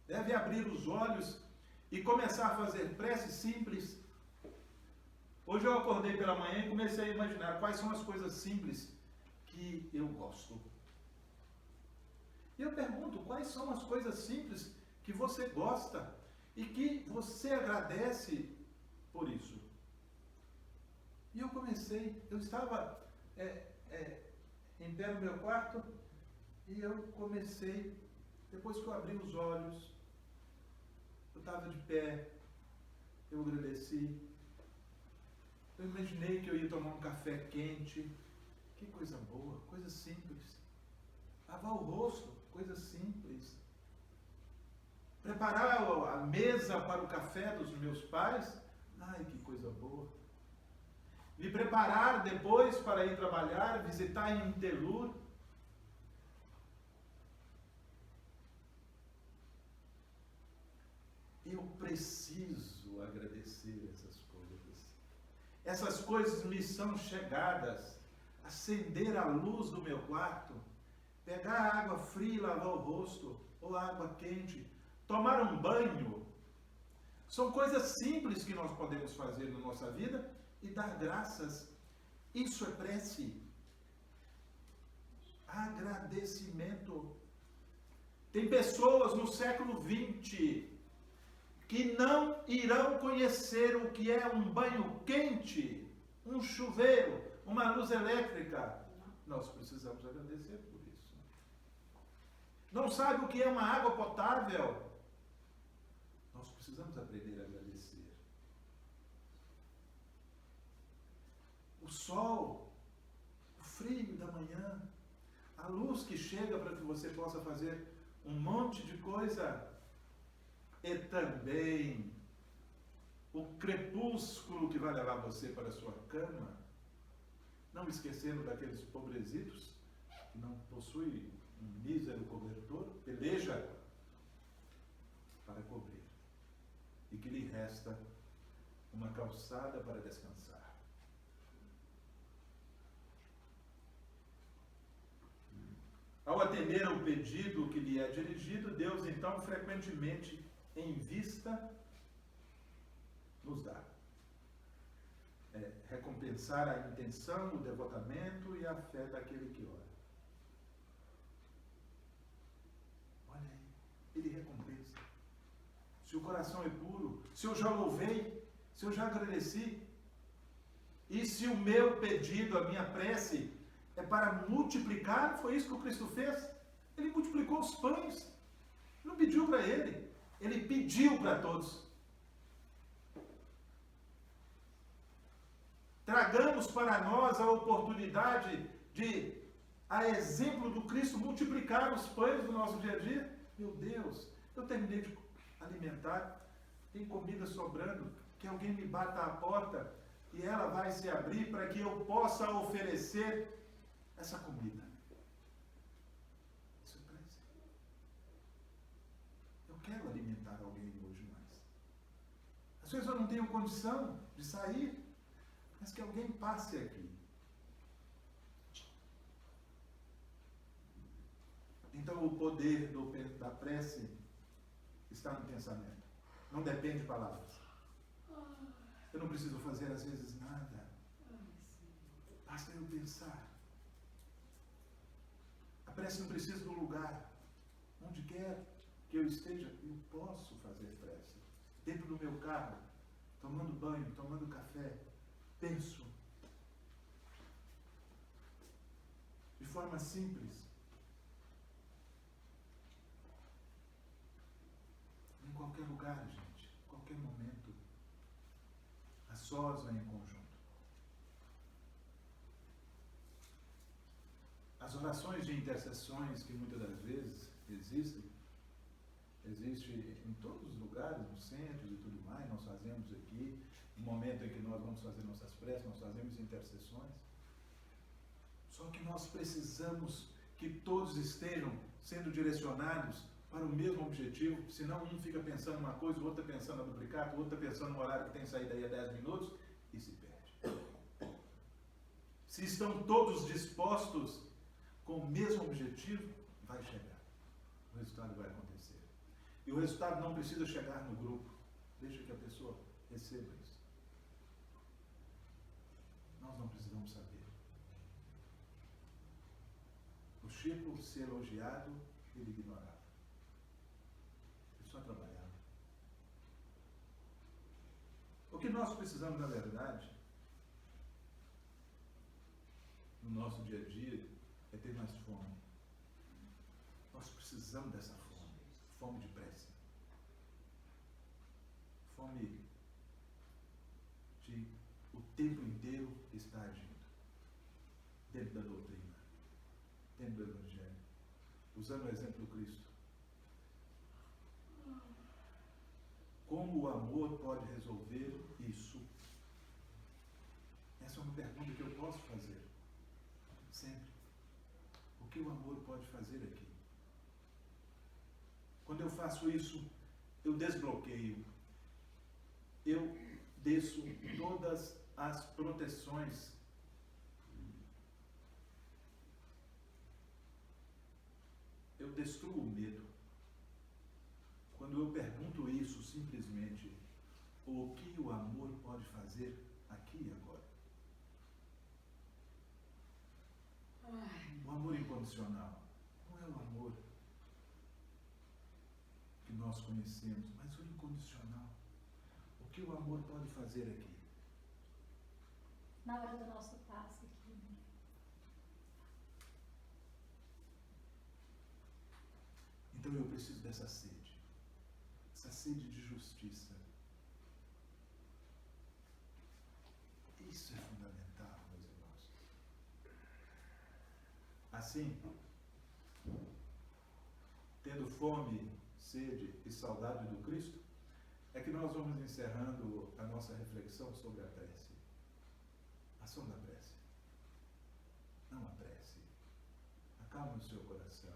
S2: Deve abrir os olhos e começar a fazer preces simples. Hoje eu acordei pela manhã e comecei a imaginar quais são as coisas simples que eu gosto. E eu pergunto, quais são as coisas simples que você gosta e que você agradece por isso? E eu estava em pé no meu quarto e eu comecei, depois que eu abri os olhos, eu estava de pé, eu agradeci, eu imaginei que eu ia tomar um café quente, que coisa boa, coisa simples. Lavar o rosto, coisa simples. Preparar a mesa para o café dos meus pais, ai que coisa boa. Me preparar depois para ir trabalhar, visitar em Telur. Eu preciso agradecer essas coisas. Essas coisas me são chegadas. Acender a luz do meu quarto, pegar água fria e lavar o rosto, ou água quente, tomar um banho. São coisas simples que nós podemos fazer na nossa vida e dar graças. Isso é prece. Agradecimento. Tem pessoas no século XX que não irão conhecer o que é um banho quente, um chuveiro, uma luz elétrica. Nós precisamos agradecer por isso. Não sabe o que é uma água potável? Nós precisamos aprender a agradecer. O sol, o frio da manhã, a luz que chega para que você possa fazer um monte de coisa, e também o crepúsculo que vai levar você para a sua cama, não esquecendo daqueles pobrezitos que não possuem um mísero cobertor, peleja para cobrir, e que lhe resta uma calçada para descansar. Ao atender ao pedido que lhe é dirigido, Deus então frequentemente em vista nos dá. Recompensar a intenção, o devotamento e a fé daquele que ora. Olha aí, ele recompensa. Se o coração é puro, se eu já louvei, se eu já agradeci, e se o meu pedido, a minha prece, é para multiplicar, foi isso que o Cristo fez. Ele multiplicou os pães. Não pediu para ele. Ele pediu para todos. Tragamos para nós a oportunidade de, a exemplo do Cristo, multiplicar os pães do nosso dia a dia. Meu Deus, eu terminei de alimentar, tem comida sobrando, que alguém me bata a porta e ela vai se abrir para que eu possa oferecer essa comida. Isso é prece. Eu quero alimentar alguém hoje mais. Às vezes eu não tenho condição de sair, mas que alguém passe aqui. Então o poder da prece está no pensamento. Não depende de palavras. Eu não preciso fazer às vezes nada. Basta eu pensar. A prece não precisa do lugar. Onde quer que eu esteja, eu posso fazer prece. Dentro do meu carro, tomando banho, tomando café, penso. De forma simples. Em qualquer lugar, gente. Em qualquer momento. A sós ou em conjunto. As orações de intercessões que muitas das vezes existem em todos os lugares, nos centros e tudo mais, nós fazemos aqui, no momento em que nós vamos fazer nossas preces, nós fazemos intercessões. Só que nós precisamos que todos estejam sendo direcionados para o mesmo objetivo, senão um fica pensando uma coisa, o outro está pensando na duplicata, o outro está pensando no horário que tem que sair daí a 10 minutos e se perde. Se estão todos dispostos com o mesmo objetivo, vai chegar. O resultado vai acontecer. E o resultado não precisa chegar no grupo. Deixa que a pessoa receba isso. Nós não precisamos saber. O Chico, se elogiado, ele ignorava. Ele só trabalhava. O que nós precisamos, na verdade, no nosso dia a dia, é ter mais fome. Nós precisamos dessa fome. Fome de prece. Fome de o tempo inteiro estar agindo. Dentro da doutrina. Dentro do Evangelho. Usando o exemplo do Cristo. Como o amor pode resolver isso? Essa é uma pergunta que eu posso fazer. Sempre. O que o amor pode fazer aqui? Quando eu faço isso, eu desbloqueio. Eu desço todas as proteções. Eu destruo o medo. Quando eu pergunto isso simplesmente, o que o amor pode fazer aqui e agora? O amor incondicional não é o amor que nós conhecemos, mas o incondicional. O que o amor pode fazer aqui?
S1: Na hora do nosso passe aqui.
S2: Então eu preciso dessa sede. Essa sede de justiça. Isso é fundamental, meus irmãos. Assim, tendo fome, sede e saudade do Cristo, é que nós vamos encerrando a nossa reflexão sobre a prece. A ação da prece. Não a prece. Acalme o seu coração.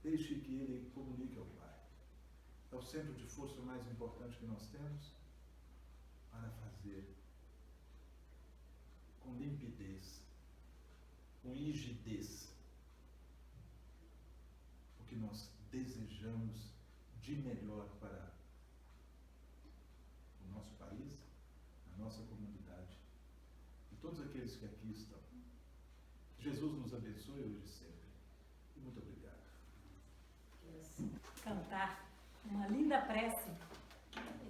S2: Deixe que ele comunique ao Pai. É o centro de força mais importante que nós temos para fazer com limpidez, com rigidez, o que nós desejamos de melhor para o nosso país, a nossa comunidade e todos aqueles que aqui estão. Que Jesus nos abençoe hoje e sempre. E muito obrigado.
S1: Cantar uma linda prece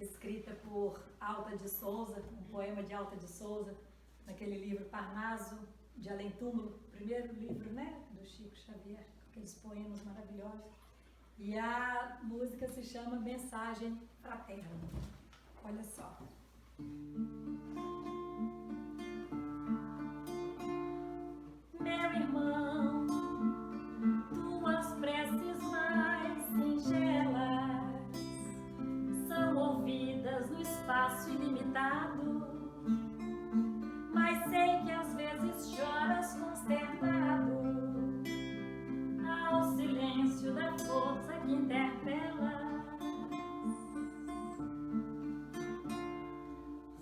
S1: escrita por Alta de Souza, um poema de Alta de Souza, naquele livro Parnaso de Além Túmulo, primeiro livro, né, do Chico Xavier, aqueles poemas maravilhosos. E a música se chama Mensagem Fraterna. Olha só. Meu irmão, tuas preces mais singelas são ouvidas no espaço ilimitado, mas sei que às vezes choras consternado ao silêncio da força que interpela.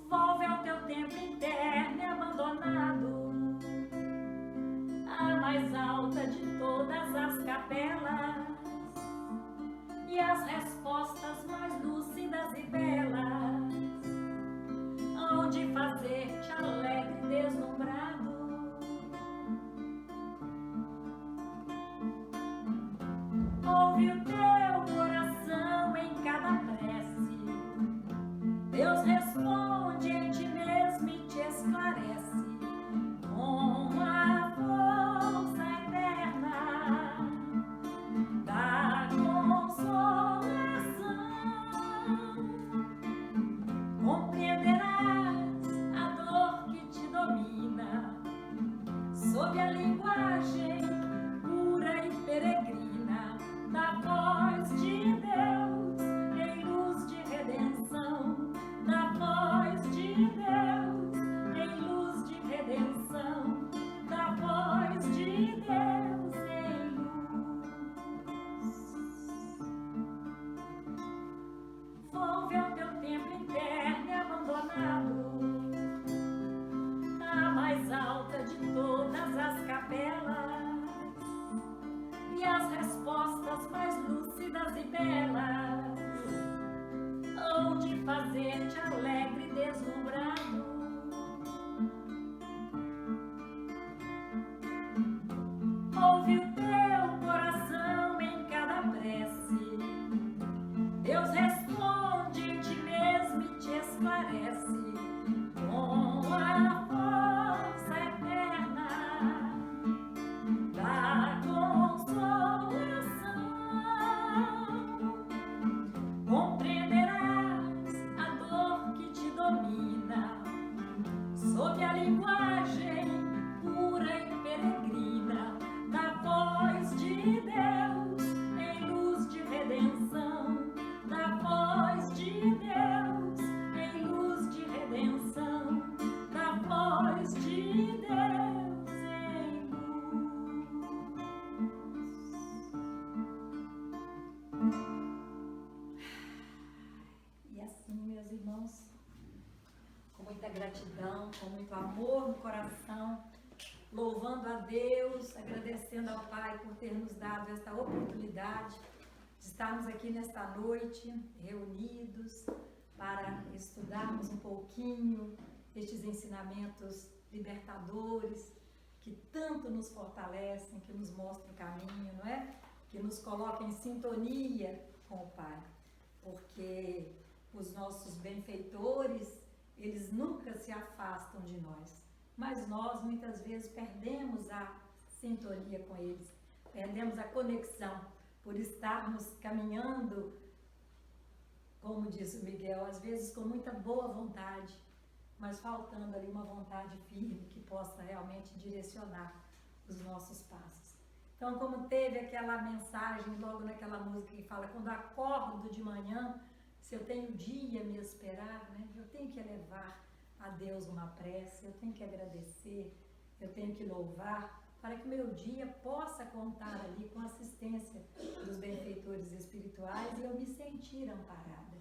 S1: Volve ao teu tempo interno e abandonado, a mais alta de todas as capelas, e as respostas mais lúcidas e belas hão de fazer-te alegre e deslumbrado. Ouve o teu coração em cada prece, Deus responde em ti mesmo e te esclarece com a força eterna da consolação. linguagem pura e peregrina da voz de Deus em luz de redenção, da voz de Deus em luz de redenção, da voz de Deus em luz. E assim, meus irmãos, com muita gratidão, com muito amor no coração, louvando a Deus, agradecendo ao Pai por ter nos dado esta oportunidade de estarmos aqui nesta noite, reunidos, para estudarmos um pouquinho estes ensinamentos libertadores, que tanto nos fortalecem, que nos mostram o caminho, não é? Que nos colocam em sintonia com o Pai, porque os nossos benfeitores, eles nunca se afastam de nós, mas nós muitas vezes perdemos a sintonia com eles, perdemos a conexão por estarmos caminhando, como disse o Miguel, às vezes com muita boa vontade, mas faltando ali uma vontade firme que possa realmente direcionar os nossos passos. Então, como teve aquela mensagem logo naquela música que fala, quando acordo de manhã, se eu tenho dia a me esperar, né, eu tenho que elevar a Deus uma prece, eu tenho que agradecer, eu tenho que louvar, para que o meu dia possa contar ali com a assistência dos benfeitores espirituais e eu me sentir amparada.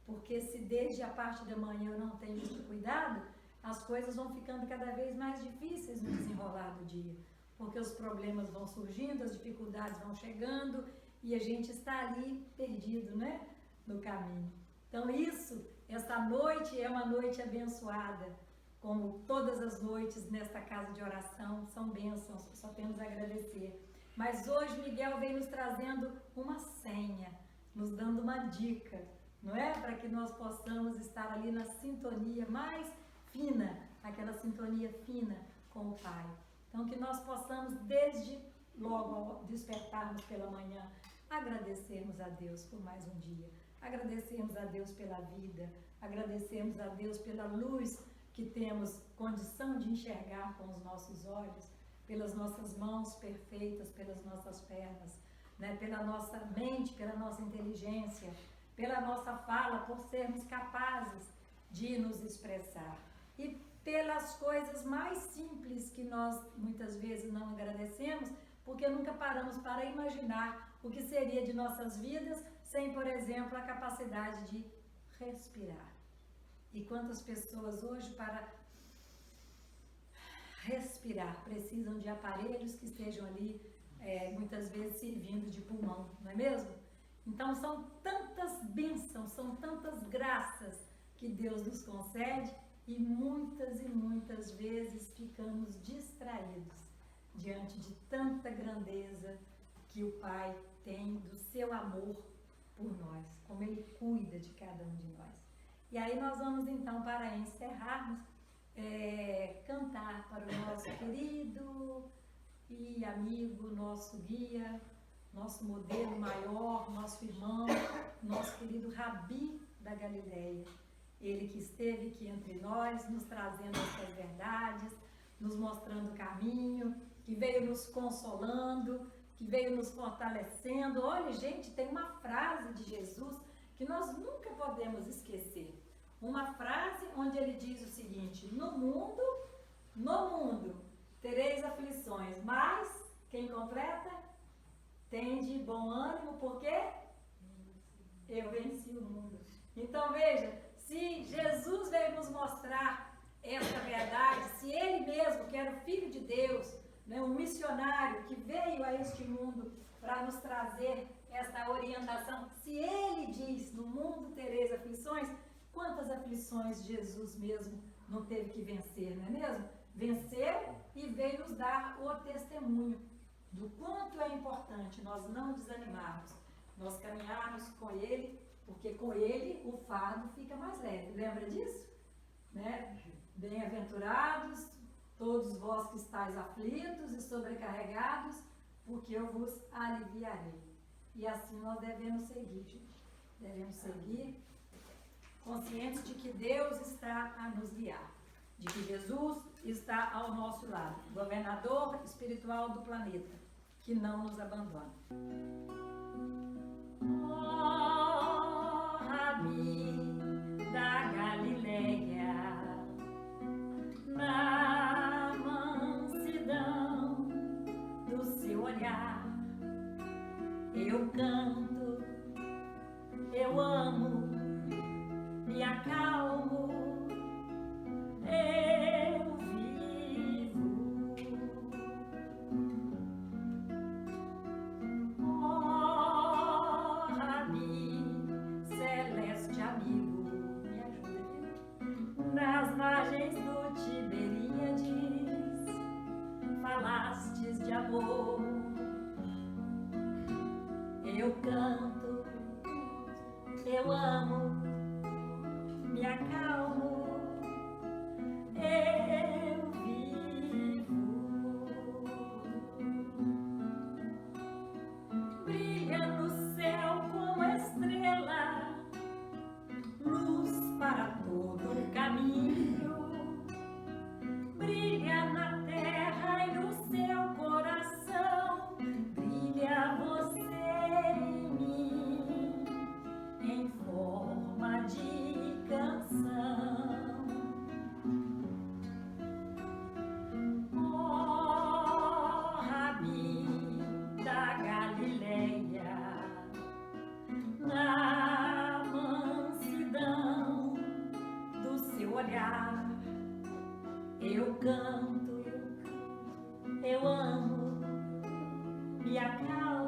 S1: Porque se desde a parte da manhã eu não tenho esse cuidado, as coisas vão ficando cada vez mais difíceis no desenrolar do dia. Porque os problemas vão surgindo, as dificuldades vão chegando e a gente está ali perdido, né, no caminho. Então esta noite é uma noite abençoada, como todas as noites nesta casa de oração são bênçãos, só temos a agradecer. Mas hoje Miguel vem nos trazendo uma senha, nos dando uma dica, não é? Para que nós possamos estar ali na sintonia mais fina, aquela sintonia fina com o Pai. Então que nós possamos desde logo ao despertarmos pela manhã, agradecermos a Deus por mais um dia, agradecermos a Deus pela vida, agradecermos a Deus pela luz que temos condição de enxergar com os nossos olhos, pelas nossas mãos perfeitas, pelas nossas pernas, né? Pela nossa mente, pela nossa inteligência, pela nossa fala, por sermos capazes de nos expressar. E pelas coisas mais simples que nós muitas vezes não agradecemos, porque nunca paramos para imaginar o que seria de nossas vidas sem, por exemplo, a capacidade de respirar. E quantas pessoas hoje, para respirar, precisam de aparelhos que estejam ali, muitas vezes servindo de pulmão, não é mesmo? Então são tantas bênçãos, são tantas graças que Deus nos concede e muitas vezes ficamos distraídos diante de tanta grandeza que o Pai tem do seu amor por nós, como Ele cuida de cada um de nós. E aí nós vamos então, para encerrarmos, cantar para o nosso querido e amigo, nosso guia, nosso modelo maior, nosso irmão, nosso querido Rabi da Galileia. Ele que esteve aqui entre nós, nos trazendo essas verdades, nos mostrando o caminho, que veio nos consolando, que veio nos fortalecendo. Olha, gente, tem uma frase de Jesus que nós nunca podemos esquecer. Uma frase onde ele diz o seguinte: no mundo tereis aflições, mas, quem completa? Tende bom ânimo, porque eu venci o mundo. Então veja, se Jesus veio nos mostrar essa verdade, se Ele mesmo, que era o Filho de Deus, né, um missionário que veio a este mundo para nos trazer essa orientação, se Ele diz, no mundo tereis aflições, quantas aflições Jesus mesmo não teve que vencer, não é mesmo? Venceu e veio nos dar o testemunho do quanto é importante nós não desanimarmos, nós caminharmos com Ele, porque com Ele o fardo fica mais leve. Lembra disso? Né? Bem-aventurados todos vós que estáis aflitos e sobrecarregados, porque eu vos aliviarei. E assim nós devemos seguir, gente. Devemos seguir conscientes de que Deus está a nos guiar, de que Jesus está ao nosso lado, governador espiritual do planeta, que não nos abandona. Oh, Rabi da Galileia, na mansidão do seu olhar, eu canto, eu amo, me acalmo, eu vivo. Oh, Rabi, celeste amigo, me ajuda aqui. Nas margens do Tiberíades, falastes de amor. Eu canto, eu amo, me acalmo, eu vivo. Brilha no céu como estrela, luz para todo o caminho. Brilha na terra e no seu coração, brilha você em mim, em forma de canção. Oh, Rabi da Galileia, na mansidão do seu olhar, eu canto, eu amo, me acalmo.